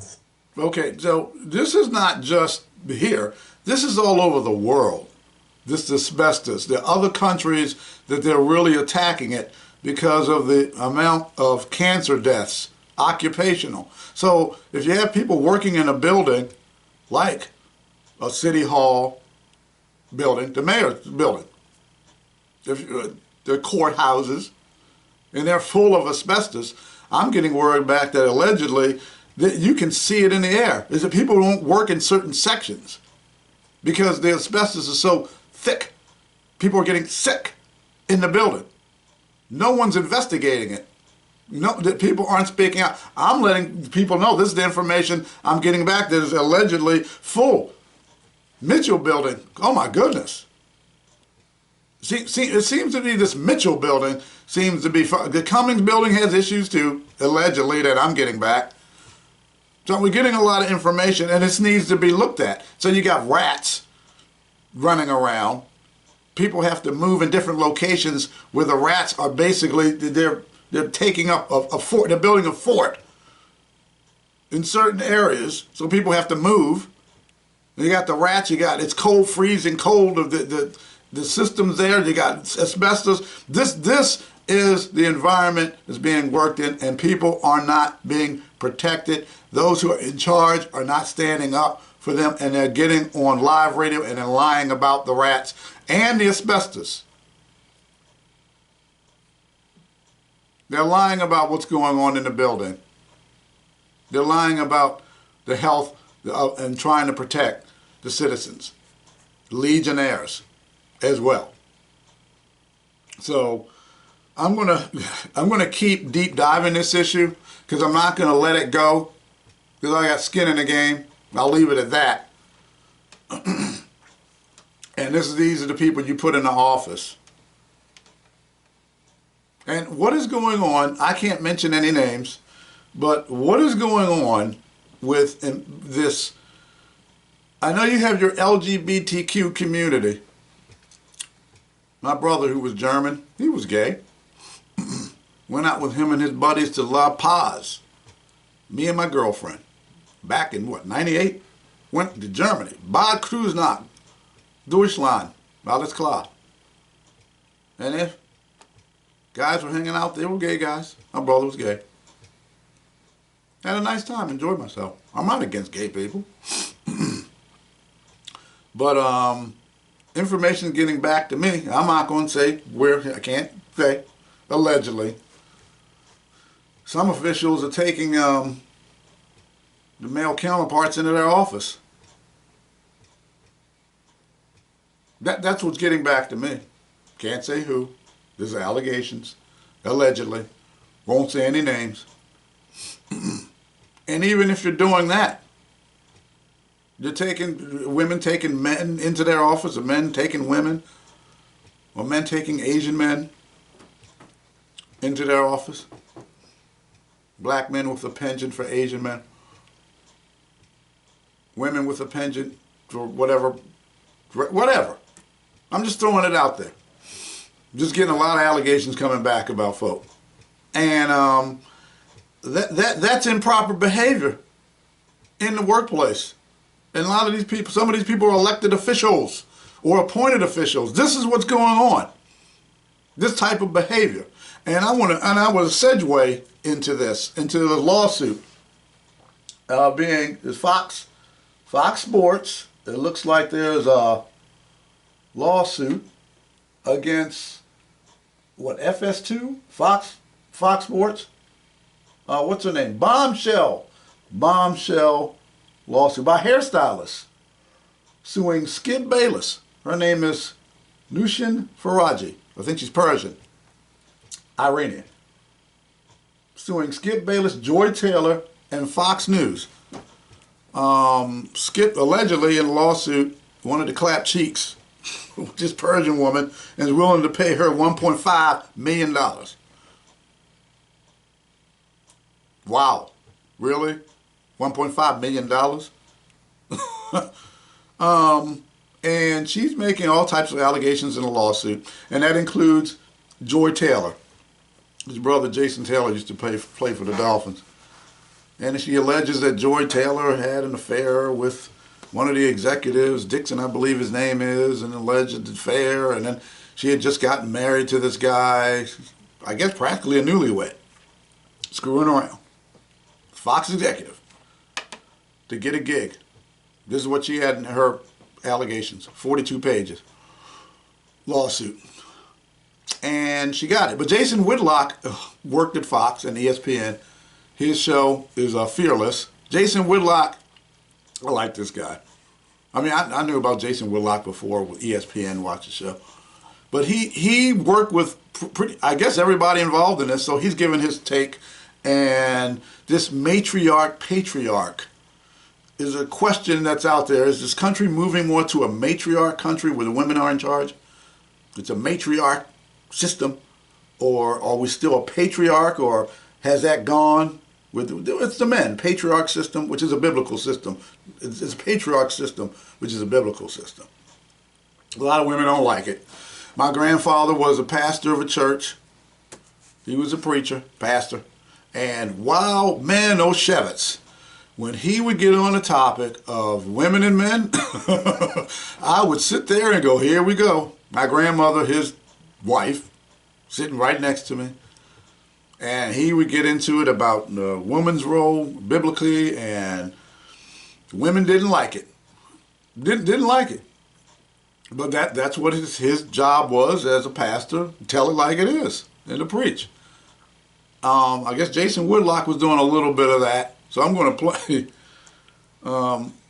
Okay, so this is not just here. This is all over the world, this asbestos. There are other countries that they're really attacking it because of the amount of cancer deaths, occupational. So if you have people working in a building like a city hall building, the mayor's building, the courthouses, and they're full of asbestos. I'm getting word back that allegedly that you can see it in the air. Is that people won't work in certain sections because the asbestos is so thick. People are getting sick in the building. No one's investigating it. No, that people aren't speaking out. I'm letting people know this is the information I'm getting back that is allegedly full. Mitchell building, oh my goodness. See, it seems to be this Mitchell building seems to be, the Cummings building has issues too, allegedly, that I'm getting back. So we're getting a lot of information and this needs to be looked at. So you got rats running around. People have to move in different locations where the rats are basically, they're taking up a fort, they're building a fort in certain areas, so people have to move. You got the rats, it's cold, freezing cold of the systems there, you got asbestos. This is the environment that's being worked in, and people are not being protected. Those who are in charge are not standing up for them, and they're getting on live radio and they're lying about the rats and the asbestos. They're lying about what's going on in the building. They're lying about the health and trying to protect the citizens, legionnaires as well. So I'm gonna keep deep diving this issue because I'm not gonna let it go because I got skin in the game. I'll leave it at that. And these are the people you put in the office. And what is going on, I can't mention any names, but what is going on with this? I know you have your LGBTQ community. My brother, who was German, he was gay. Went out with him and his buddies to La Paz. Me and my girlfriend. Back in, 98? Went to Germany. Bad Kreuznach. Deutschland. Alles klar. And if guys were hanging out, they were gay guys. My brother was gay. Had a nice time, enjoyed myself. I'm not against gay people. But information getting back to me. I'm not going to say where, I can't say, allegedly. Some officials are taking the male counterparts into their office. That's what's getting back to me. Can't say who. There's allegations, allegedly. Won't say any names. And even if you're doing that, you're taking women taking men into their office, or men taking women, or men taking Asian men into their office. Black men with a penchant for Asian men. Women with a penchant for whatever. I'm just throwing it out there. Just getting a lot of allegations coming back about folk. And that's improper behavior in the workplace. And a lot of these people, some of these people are elected officials or appointed officials. This is what's going on. This type of behavior. And I want to segue into this, into the lawsuit being is Fox Sports. It looks like there's a lawsuit against FS2 Fox Sports. What's her name? Bombshell lawsuit by hairstylists suing Skip Bayless. Her name is Nushin Faraji. I think she's Persian, Iranian. Suing Skip Bayless, Joy Taylor, and Fox News. Skip allegedly in the lawsuit wanted to clap cheeks with this Persian woman and is willing to pay her $1.5 million. Wow, really? $1.5 million? And she's making all types of allegations in the lawsuit, and that includes Joy Taylor. His brother Jason Taylor used to play for the Dolphins. And she alleges that Joy Taylor had an affair with one of the executives, Dixon I believe his name is, an alleged affair, and then she had just gotten married to this guy, I guess practically a newlywed, screwing around. Fox executive to get a gig. This is what she had in her allegations, 42 pages, lawsuit. And she got it. But Jason Whitlock worked at Fox and ESPN. His show is Fearless. Jason Whitlock, I like this guy. I mean, I knew about Jason Whitlock before with ESPN, watched the show. But he worked with I guess everybody involved in this, so he's given his take. And this matriarch, patriarch is a question that's out there. Is this country moving more to a matriarch country where the women are in charge? It's a matriarch system, or are we still a patriarch, or has that gone? It's the men, patriarch system, which is a biblical system. It's a patriarch system, which is a biblical system. A lot of women don't like it. My grandfather was a pastor of a church. He was a preacher, pastor. And wow, man, those Shevitz, when he would get on the topic of women and men, I would sit there and go, here we go. My grandmother, his wife, sitting right next to me. And he would get into it about the woman's role biblically, and women didn't like it. Didn't like it. But that's what his job was as a pastor, tell it like it is, and to preach. I guess Jason Whitlock was doing a little bit of that, so I'm going to play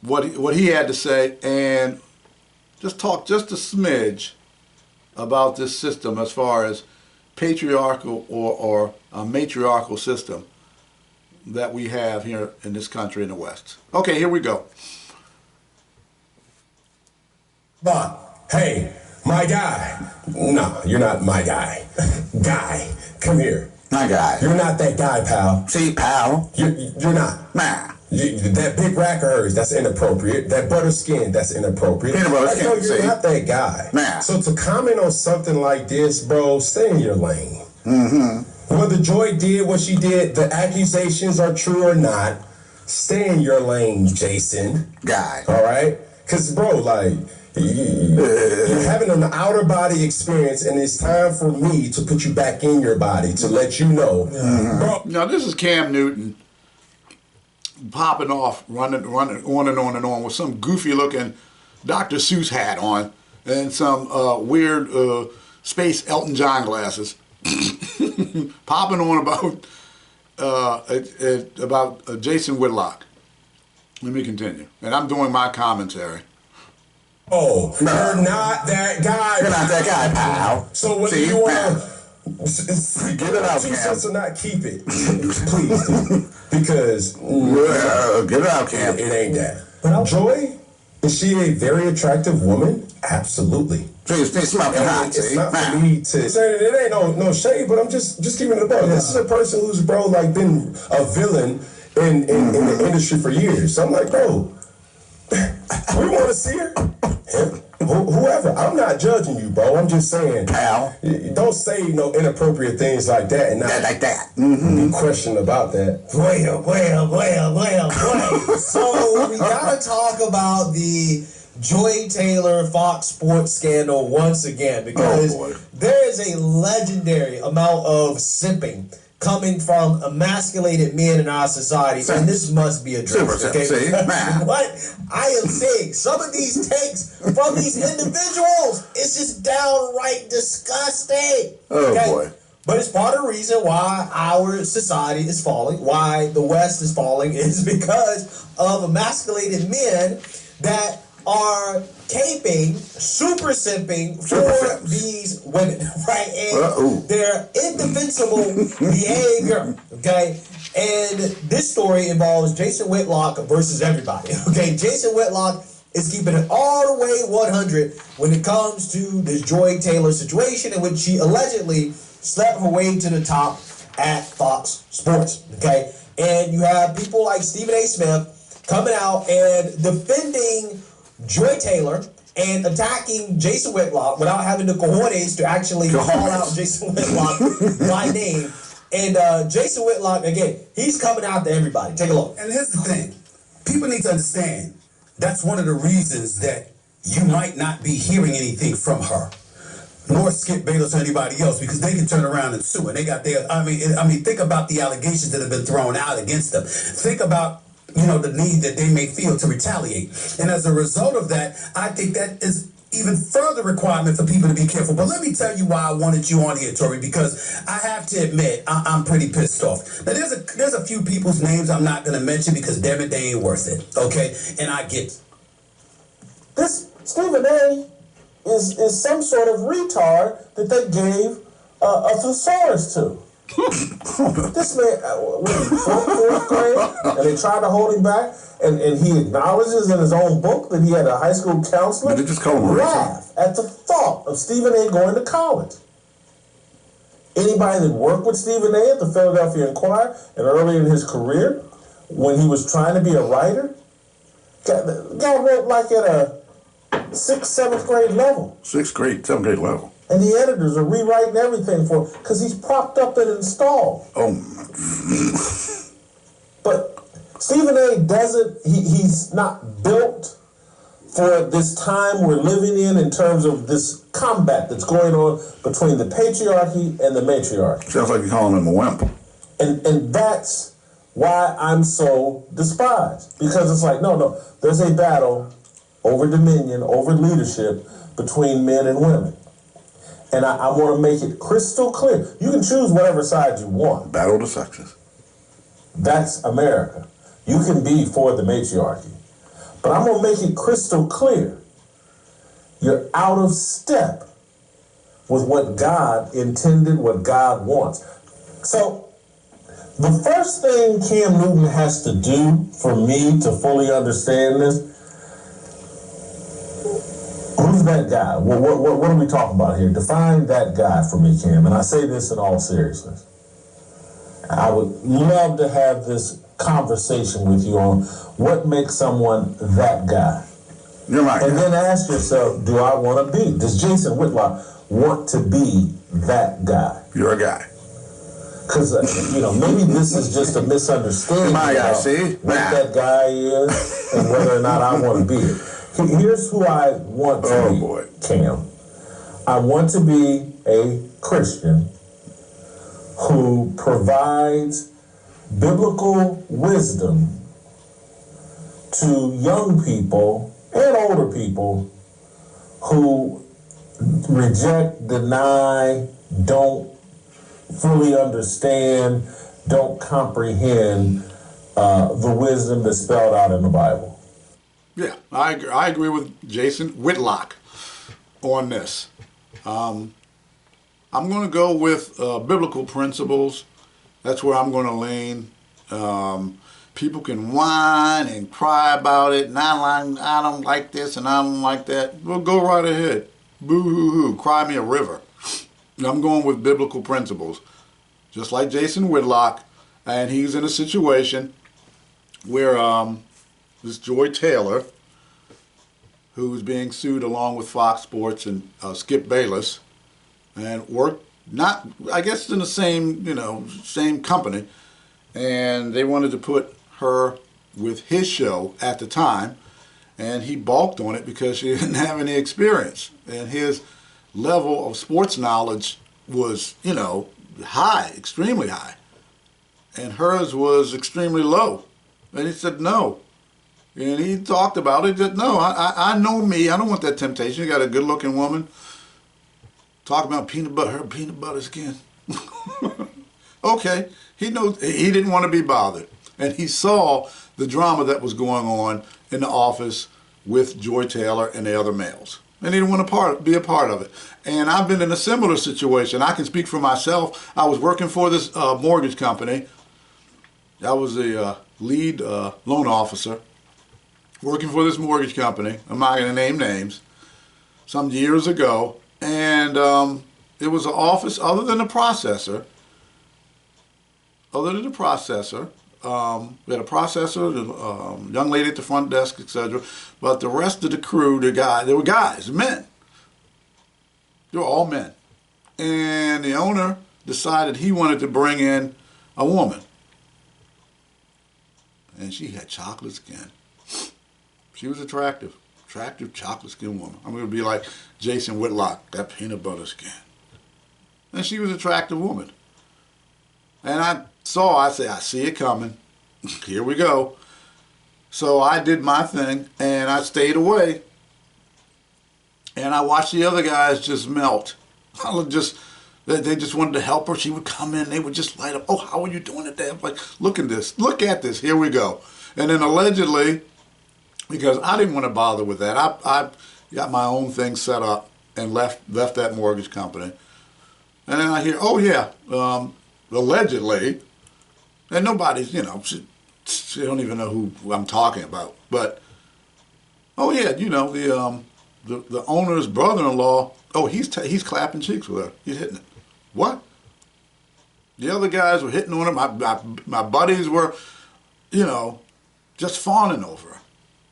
what he had to say and just talk just a smidge about this system as far as patriarchal or a matriarchal system that we have here in this country in the West. Okay, here we go. Bob, hey, my guy. No, you're not my guy. Guy, come here. My guy. You're not that guy, pal. See, pal. You're not. Nah. That big rack of hers, that's inappropriate. That butter skin, that's inappropriate. Peanut butter skin, no, you're not that guy. Nah. So to comment on something like this, bro, stay in your lane. Mm-hmm. Whether Joy did what she did, the accusations are true or not, stay in your lane, Jason. Guy. All right? Because, bro, like, you're having an outer body experience, and it's time for me to put you back in your body to let you know. Mm-hmm. Bro, now, this is Cam Newton popping off, running on and on with some goofy-looking Dr. Seuss hat on and some weird space Elton John glasses, popping on about Jason Whitlock. Let me continue, and I'm doing my commentary. Oh, no. You're not that guy. You're not that guy, pal. So what do you want to get it out, Cam? 2 Cam. cents or not, keep it, please, because get it out, Cam. It ain't that. But Joy, is she a very attractive woman? Absolutely. She's smoking hot. It's not for me to say it ain't no shade, but I'm just keeping it above. This is a person who's like been a villain in the industry for years. So I'm like, bro, we want to see her. Whoever, I'm not judging you, bro. I'm just saying, pal, don't say no inappropriate things like that and not like that. Be questioned about that. Well. So we gotta talk about the Joy Taylor Fox Sports scandal once again, because there is a legendary amount of simping coming from emasculated men in our society, and this must be addressed. Okay, what I am saying, some of these takes from these individuals, it's just downright disgusting. Boy. But it's part of the reason why our society is falling, why the West is falling, is because of emasculated men that are caping, super simping for these women, right? And their indefensible behavior, okay? And this story involves Jason Whitlock versus everybody, okay? Jason Whitlock is keeping it all the way 100 when it comes to this Joy Taylor situation in which she allegedly slept her way to the top at Fox Sports, okay? And you have people like Stephen A. Smith coming out and defending Joy Taylor and attacking Jason Whitlock without having the cojones to actually call out Jason Whitlock by name. And Jason Whitlock, again, he's coming after everybody. Take a look. And here's the thing. People need to understand that's one of the reasons that you might not be hearing anything from her, nor Skip Bayless or anybody else, because they can turn around and sue. And they got their, I mean, think about the allegations that have been thrown out against them. Think about the need that they may feel to retaliate. And as a result of that, I think that is even further requirement for people to be careful. But let me tell you why I wanted you on here, Tori, because I have to admit, I'm pretty pissed off. Now, there's a few people's names I'm not going to mention because, damn it, they ain't worth it, okay? And I get it. This Stephen A. is some sort of retard that they gave a thesaurus to. This man, when he fourth grade, and they tried to hold him back, and he acknowledges in his own book that he had a high school counselor. Did they just call him laugh at the thought of Stephen A. going to college. Anybody that worked with Stephen A. at the Philadelphia Inquirer and early in his career, when he was trying to be a writer, guy wrote like at a 6th, 7th grade level. 6th grade, 7th grade level. And the editors are rewriting everything for him because he's propped up and installed. Oh. But Stephen A. he's not built for this time we're living in terms of this combat that's going on between the patriarchy and the matriarchy. Sounds like you're calling him a wimp. And that's why I'm so despised. Because it's like, no, there's a battle over dominion, over leadership between men and women. And I want to make it crystal clear. You can choose whatever side you want. Battle of the sexes. That's America. You can be for the matriarchy. But I'm going to make it crystal clear. You're out of step with what God intended, what God wants. So the first thing Cam Newton has to do for me to fully understand this, who's that guy? What are we talking about here? Define that guy for me, Cam. And I say this in all seriousness. I would love to have this conversation with you on what makes someone that guy. You're right. And then ask yourself, do I want to be? Does Jason Whitlock want to be that guy? You're a guy. Because, maybe this is just a misunderstanding about what that guy is and whether or not I want to be it. Here's who I want to be, Cam. I want to be a Christian who provides biblical wisdom to young people and older people who reject, deny, don't fully understand, don't comprehend the wisdom that's spelled out in the Bible. Yeah, I agree with Jason Whitlock on this. I'm going to go with biblical principles. That's where I'm going to lean. People can whine and cry about it, and I don't like this and I don't like that. Well, go right ahead. Boo-hoo-hoo, cry me a river. I'm going with biblical principles. Just like Jason Whitlock, and he's in a situation where this Joy Taylor, who's being sued along with Fox Sports and Skip Bayless, and worked I guess in the same company, and they wanted to put her with his show at the time, and he balked on it because she didn't have any experience, and his level of sports knowledge was, high, extremely high, and hers was extremely low, and he said no. And he talked about it, that no, I know me, I don't want that temptation. You got a good-looking woman, talk about her peanut butter skin. Okay, he knows, he didn't want to be bothered. And he saw the drama that was going on in the office with Joy Taylor and the other males. And he didn't want to be a part of it. And I've been in a similar situation. I can speak for myself. I was working for this mortgage company. I was the lead loan officer working for this mortgage company. I'm not going to name names. Some years ago. And it was an office other than the processor. We had a processor, the young lady at the front desk, etc. But the rest of the crew, they were guys, men. They were all men. And the owner decided he wanted to bring in a woman. And she had chocolate skin. She was attractive chocolate skin woman. I'm going to be like Jason Whitlock, that peanut butter skin. And she was an attractive woman. And I said, I see it coming. Here we go. So I did my thing, and I stayed away. And I watched the other guys just melt. They just wanted to help her. She would come in, they would just light up. Oh, how are you doing today? I'm like, look at this. Look at this. Here we go. And then allegedly, because I didn't want to bother with that, I got my own thing set up and left that mortgage company. And then I hear, oh yeah, allegedly, and nobody's, she don't even know who I'm talking about. But, oh yeah, the owner's brother-in-law, oh, he's clapping cheeks with her. He's hitting it. What? The other guys were hitting on her. My buddies were, just fawning over her.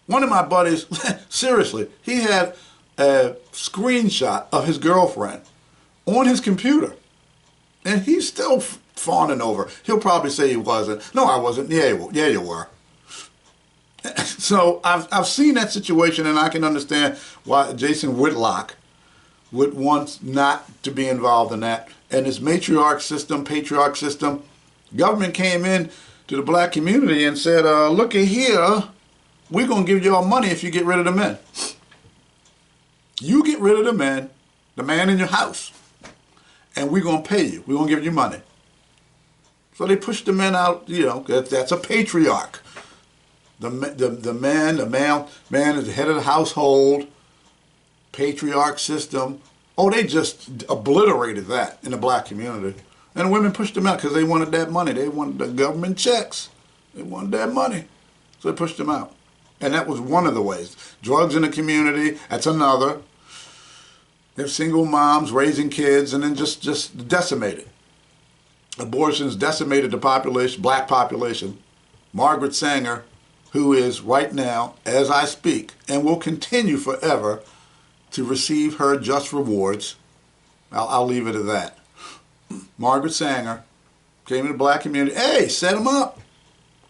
One of my buddies, seriously, he had a screenshot of his girlfriend on his computer. And he's still fawning over her. He'll probably say he wasn't. No, I wasn't. Yeah, you were. So I've seen that situation, and I can understand why Jason Whitlock would want not to be involved in that. And this patriarch system, government came in to the black community and said, look at here, we're going to give you all money if you get rid of the men. You get rid of the man in your house, and we're going to pay you. We're going to give you money. So they pushed the men out, that's a patriarch. The man is the head of the household, patriarch system. Oh, they just obliterated that in the black community. And the women pushed them out because they wanted that money. They wanted the government checks. They wanted that money. So they pushed them out. And that was one of the ways. Drugs in the community, that's another. They're single moms raising kids and then just decimated. Abortions decimated the population, black population. Margaret Sanger, who is right now, as I speak, and will continue forever to receive her just rewards. I'll leave it at that. Margaret Sanger came in the black community. Hey, set them up.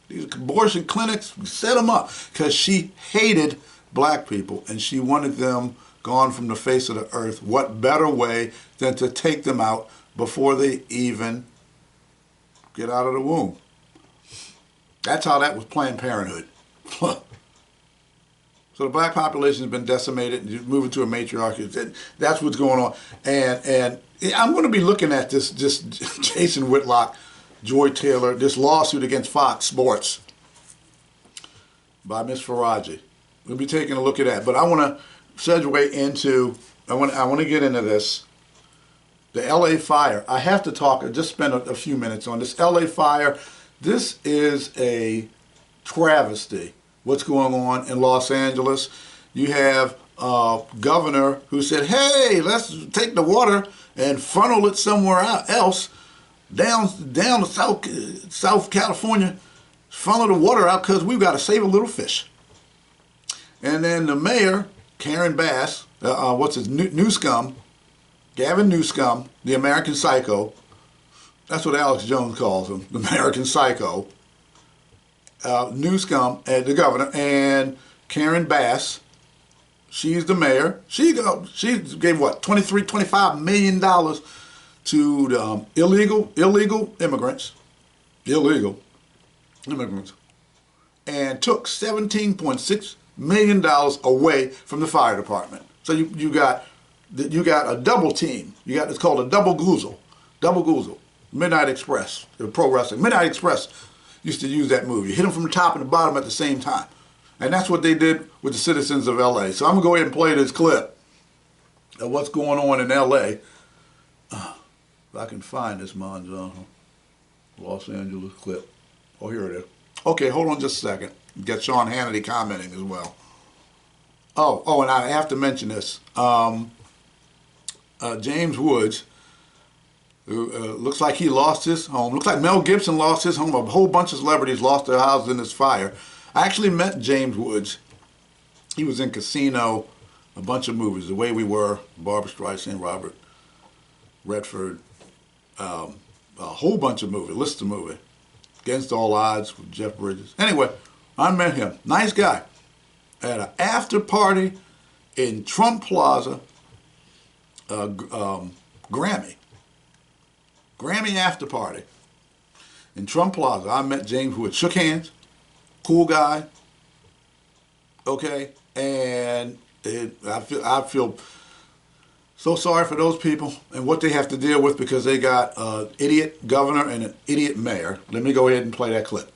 These abortion clinics, set them up. Because she hated black people and she wanted them gone from the face of the earth. What better way than to take them out before they even get out of the womb? That's how that was Planned Parenthood. So the black population has been decimated, moving to a matriarchy. That's what's going on. And I'm going to be looking at this Jason Whitlock, Joy Taylor, this lawsuit against Fox Sports by Ms. Faraji. We'll be taking a look at that. But I want to segue into, I want to get into this. The LA fire. I have to talk, just spend a few minutes on this LA fire. This is a travesty. What's going on in Los Angeles? You have a governor who said, hey, let's take the water and funnel it somewhere else, down to South California, funnel the water out because we've got to save a little fish. And then the mayor, Karen Bass, Newscomb, Gavin Newscomb, the American Psycho, that's what Alex Jones calls him, the American Psycho, Newscomb, the governor, and Karen Bass, she's the mayor. She gave what, $25 million to the illegal immigrants, and took $17.6 million away from the fire department. So you got a double team. It's called a double goozle. Midnight Express, the pro wrestling. Midnight Express used to use that move. You hit them from the top and the bottom at the same time. And that's what they did with the citizens of LA. So I'm going to go ahead and play this clip of what's going on in LA. If I can find this Monzo Los Angeles clip. Oh, here it is. Okay, hold on just a second. Get Sean Hannity commenting as well. Oh, and I have to mention this. James Woods, who looks like he lost his home. Looks like Mel Gibson lost his home. A whole bunch of celebrities lost their houses in this fire. I actually met James Woods. He was in Casino, a bunch of movies. The Way We Were, Barbra Streisand, Robert Redford, a whole bunch of movies, list of movies. Against All Odds with Jeff Bridges. Anyway, I met him. Nice guy. At an after party in Trump Plaza, Grammy after party in Trump Plaza. I met James Woods. Shook hands. Cool guy. Okay, and I feel so sorry for those people and what they have to deal with because they got an idiot governor and an idiot mayor. Let me go ahead and play that clip.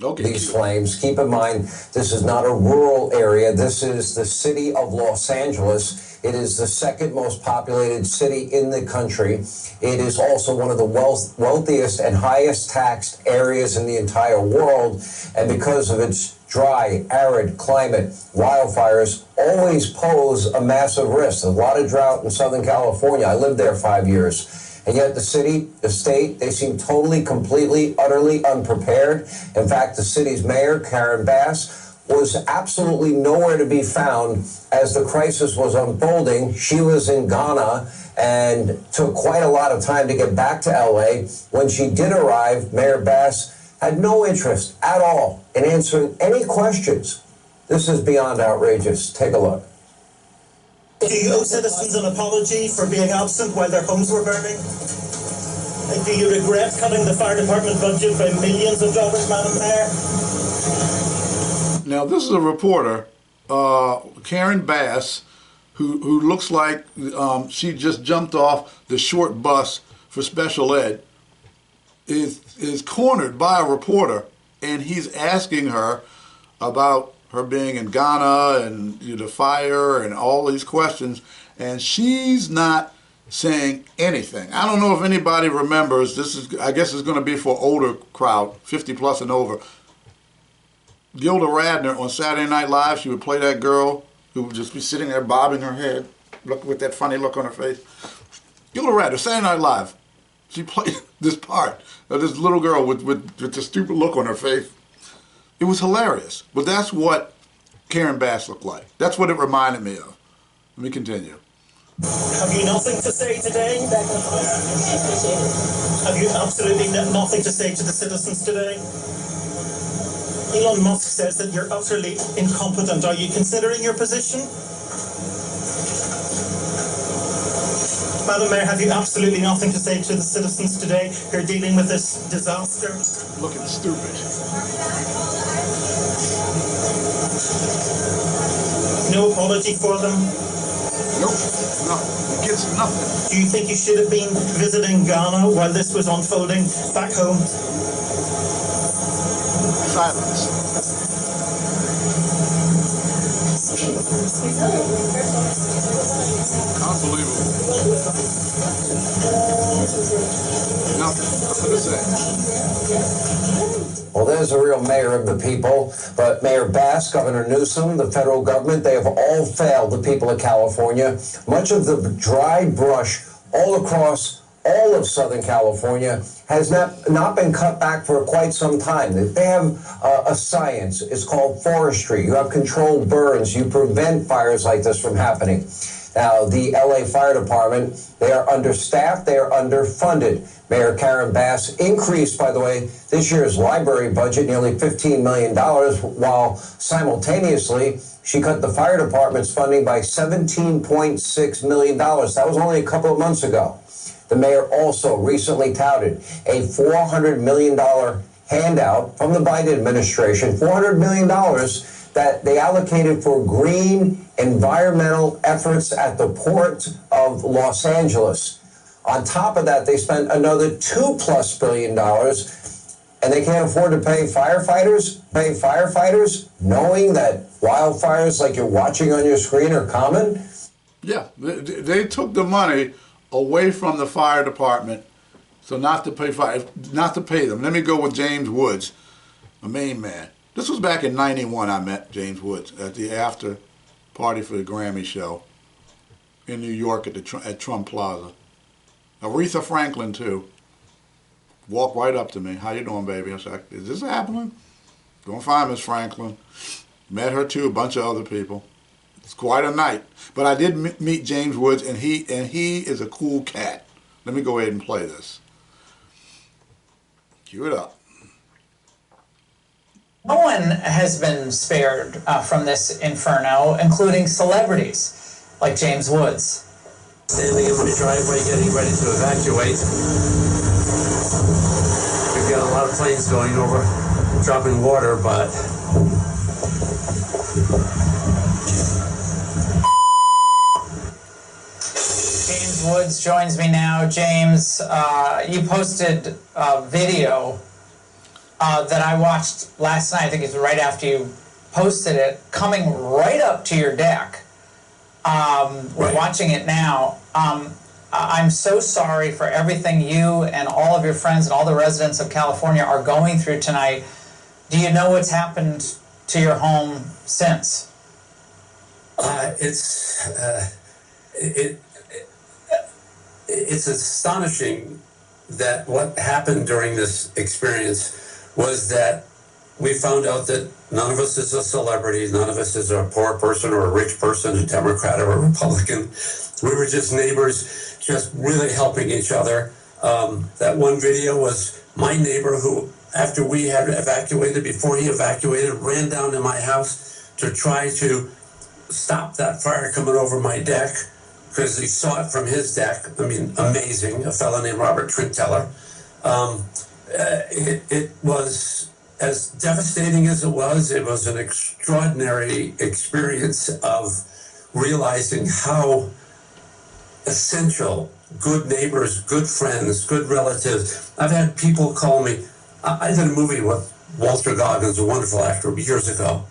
Okay. These flames. Keep in mind, this is not a rural area. This is the city of Los Angeles. It is the second most populated city in the country. It is also one of the wealthiest and highest taxed areas in the entire world. And because of its dry, arid climate, wildfires always pose a massive risk. There's a lot of drought in Southern California. I lived there 5 years. And yet the city, the state, they seem totally, completely, utterly unprepared. In fact, the city's mayor, Karen Bass, was absolutely nowhere to be found as the crisis was unfolding. She was in Ghana and took quite a lot of time to get back to LA. When she did arrive, Mayor Bass had no interest at all in answering any questions. This is beyond outrageous. Take a look. Do you owe citizens an apology for being absent while their homes were burning? Do you regret cutting the fire department budget by millions of dollars, Madam Mayor? Now, this is a reporter, Karen Bass, who looks like she just jumped off the short bus for special ed, is cornered by a reporter, and he's asking her about her being in Ghana and the fire and all these questions, and she's not saying anything. I don't know if anybody remembers, this is, I guess it's going to be for older crowd, 50 plus and over. Gilda Radner on Saturday Night Live, she would play that girl who would just be sitting there bobbing her head, look with that funny look on her face. Gilda Radner, Saturday Night Live, she played this part of this little girl with the stupid look on her face. It was hilarious, but that's what Karen Bass looked like. That's what it reminded me of. Let me continue. Have you nothing to say today? Have you absolutely nothing to say to the citizens today? Elon Musk says that you're utterly incompetent. Are you considering your position? Madam Mayor, have you absolutely nothing to say to the citizens today who are dealing with this disaster? Looking stupid. No apology for them? Nope, nothing. It gets nothing. Do you think you should have been visiting Ghana while this was unfolding back home? Silence. Unbelievable. Nothing to say. Well, there's a real mayor of the people, but Mayor Bass, Governor Newsom, the federal government, they have all failed the people of California. Much of the dry brush all across all of Southern California has not been cut back for quite some time. They have a science. It's called forestry. You have controlled burns. You prevent fires like this from happening. Now, the LA Fire Department, they are understaffed, they are underfunded. Mayor Karen Bass increased, by the way, this year's library budget nearly $15 million, while simultaneously she cut the fire department's funding by $17.6 million. That was only a couple of months ago. The mayor also recently touted a $400 million handout from the Biden administration, $400 million that they allocated for green environmental efforts at the Port of Los Angeles. On top of that, they spent another $2+ billion, and they can't afford to pay firefighters, knowing that wildfires like you're watching on your screen are common. Yeah, they took the money away from the fire department, so not to pay them. Let me go with James Woods, a main man. This was back in '91. I met James Woods at the after party for the Grammy show in New York at Trump Plaza. Aretha Franklin too. Walked right up to me. How you doing, baby? I said, "Is this happening?" Go and find Miss Franklin. Met her too. A bunch of other people. It's quite a night. But I did meet James Woods, and he is a cool cat. Let me go ahead and play this. Cue it up. No one has been spared from this inferno, including celebrities like James Woods. Standing in my driveway getting ready to evacuate. planes going over, dropping water, but James Woods joins me now. James, you posted a video that I watched last night. I think it's right after you posted it, coming right up to your deck. We're watching it now. I'm so sorry for everything you and all of your friends and all the residents of California are going through tonight. Do you know what's happened to your home since? It's astonishing that what happened during this experience was that we found out that none of us is a celebrity, none of us is a poor person or a rich person, a Democrat or a Republican. We were just neighbors, just really helping each other. That one video was my neighbor who, after we had evacuated, before he evacuated, ran down to my house to try to stop that fire coming over my deck, because he saw it from his deck. I mean, amazing. A fellow named Robert Trinteller. It was as devastating as it was an extraordinary experience of realizing how essential good neighbors, good friends, good relatives. I've had people call me. I did a movie with Walter Goggins, a wonderful actor, years ago.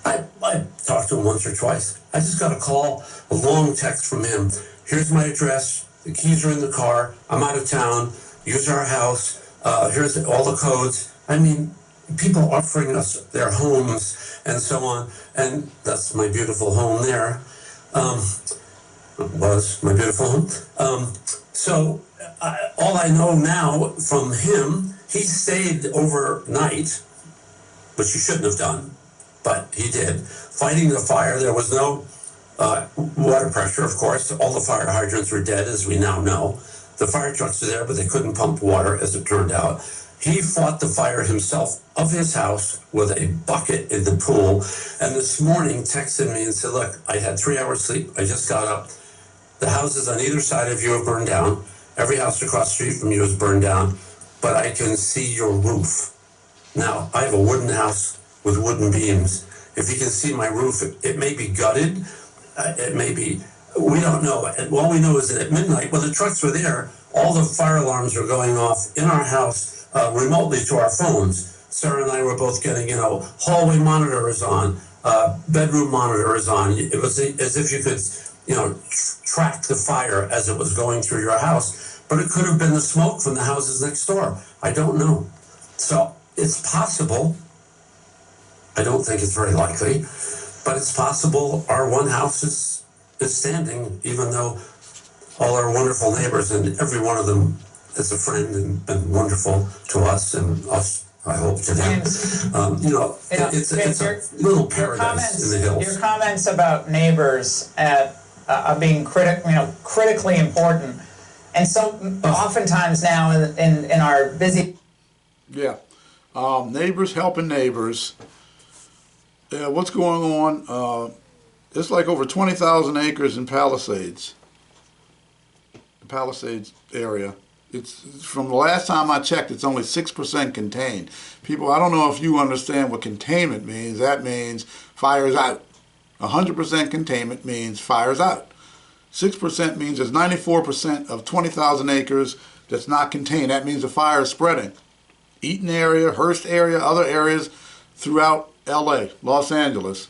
I talked to him once or twice. I just got a call, a long text from him. Here's my address. The keys are in the car. I'm out of town. Use our house. Here's all the codes. I mean, people offering us their homes and so on. And that's my beautiful home there. Was my beautiful home. All I know now from him, he stayed overnight, which he shouldn't have done, but he did. Fighting the fire, there was no water pressure, of course. All the fire hydrants were dead, as we now know. The fire trucks were there, but they couldn't pump water, as it turned out. He fought the fire himself of his house with a bucket in the pool, and this morning texted me and said, look, I had 3 hours sleep. I just got up. The houses on either side of you have burned down. Every house across the street from you is burned down, but I can see your roof. Now, I have a wooden house with wooden beams. If you can see my roof, it may be gutted. It may be, we don't know. And all we know is that at midnight, when the trucks were there, all the fire alarms were going off in our house remotely to our phones. Sarah and I were both getting, hallway monitors on, bedroom monitors on. It was as if you could, track the fire as it was going through your house. But it could have been the smoke from the houses next door. I don't know. So it's possible. I don't think it's very likely, but it's possible our one house is standing, even though all our wonderful neighbors and every one of them is a friend and been wonderful to us and us, I hope, to them. It's a little paradise in the hills. Your comments about neighbors being critically important, and so oftentimes now in our busy. Yeah, neighbors helping neighbors. Yeah, what's going on? It's like over 20,000 acres in Palisades. The Palisades area. It's from the last time I checked, it's only 6% contained. People, I don't know if you understand what containment means. That means fire's out. 100% containment means fire's out. 6% means there's 94% of 20,000 acres that's not contained. That means the fire is spreading. Eaton area, Hearst area, other areas throughout LA, Los Angeles,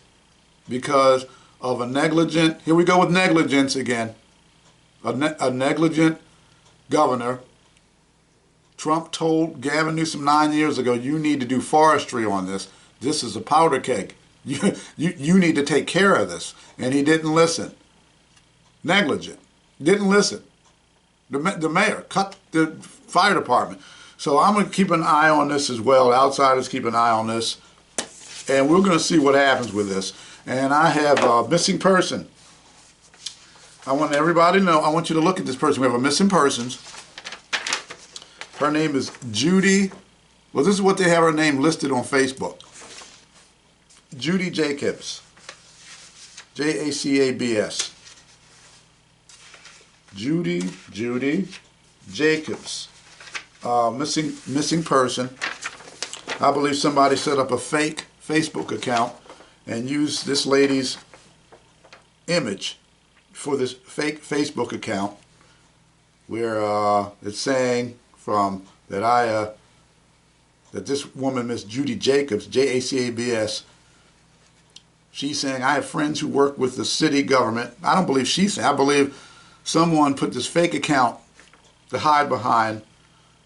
because of a negligent, here we go with negligence again, a negligent governor. Trump told Gavin Newsom 9 years ago, you need to do forestry on this. This is a powder keg. You need to take care of this. And he didn't listen. Negligent. Didn't listen. The mayor cut the fire department. So I'm going to keep an eye on this as well. Outsiders keep an eye on this. And we're going to see what happens with this. And I have a missing person. I want everybody to know, I want you to look at this person. We have a missing persons. Her name is Judy. Well, this is what they have her name listed on Facebook. Judy Jacobs. Jacabs. Judy Jacobs. Missing person. I believe somebody set up a fake Facebook account and used this lady's image for this fake Facebook account, where it's saying that this woman, Miss Judy Jacobs, Jacabs, she's saying, I have friends who work with the city government. I don't believe she's saying. I believe someone put this fake account to hide behind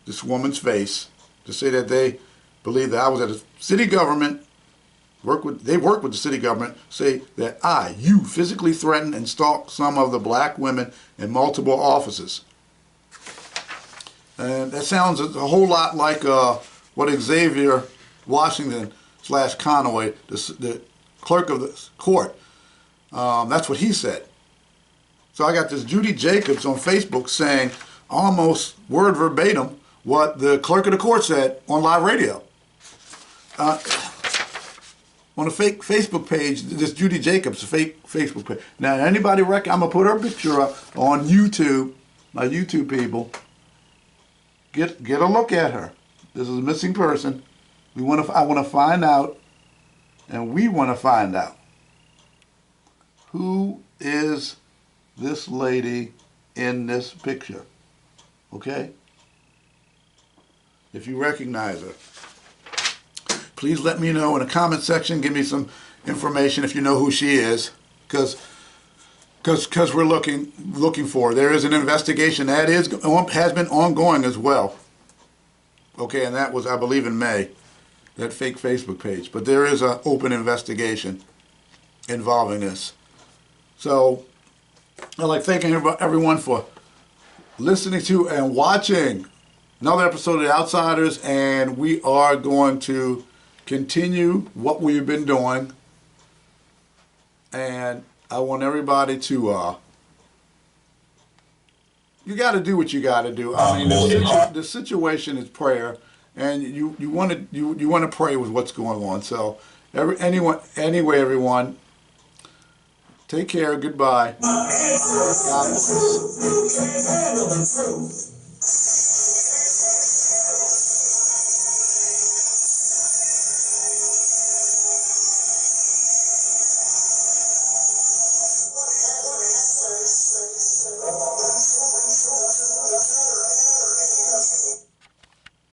this woman's face, to say that they believe that I was at a city government, they work with the city government, say that you physically threatened and stalked some of the black women in multiple offices. And that sounds a whole lot like what Xavier Washington / Conaway, the clerk of the court, that's what he said. So I got this Judy Jacobs on Facebook saying almost word verbatim what the clerk of the court said on live radio. On a fake Facebook page, this Judy Jacobs, a fake Facebook page. Now, anybody reckon, I'm going to put her picture up on YouTube, my YouTube people. Get a look at her. This is a missing person. I want to find out, and we want to find out, who is this lady in this picture. Okay? If you recognize her, please let me know in the comment section. Give me some information if you know who she is, because we're looking for her. There is an investigation that has been ongoing as well. Okay, and that was, I believe, in May, that fake Facebook page. But there is an open investigation involving this. So I'd like thanking everyone for listening to and watching another episode of The Outsiders, and we are going to continue what we've been doing. And I want everybody to you got to do what you got to do. I mean, the situation is prayer, and you want to pray with what's going on. So anyway, everyone, take care. Goodbye. God bless.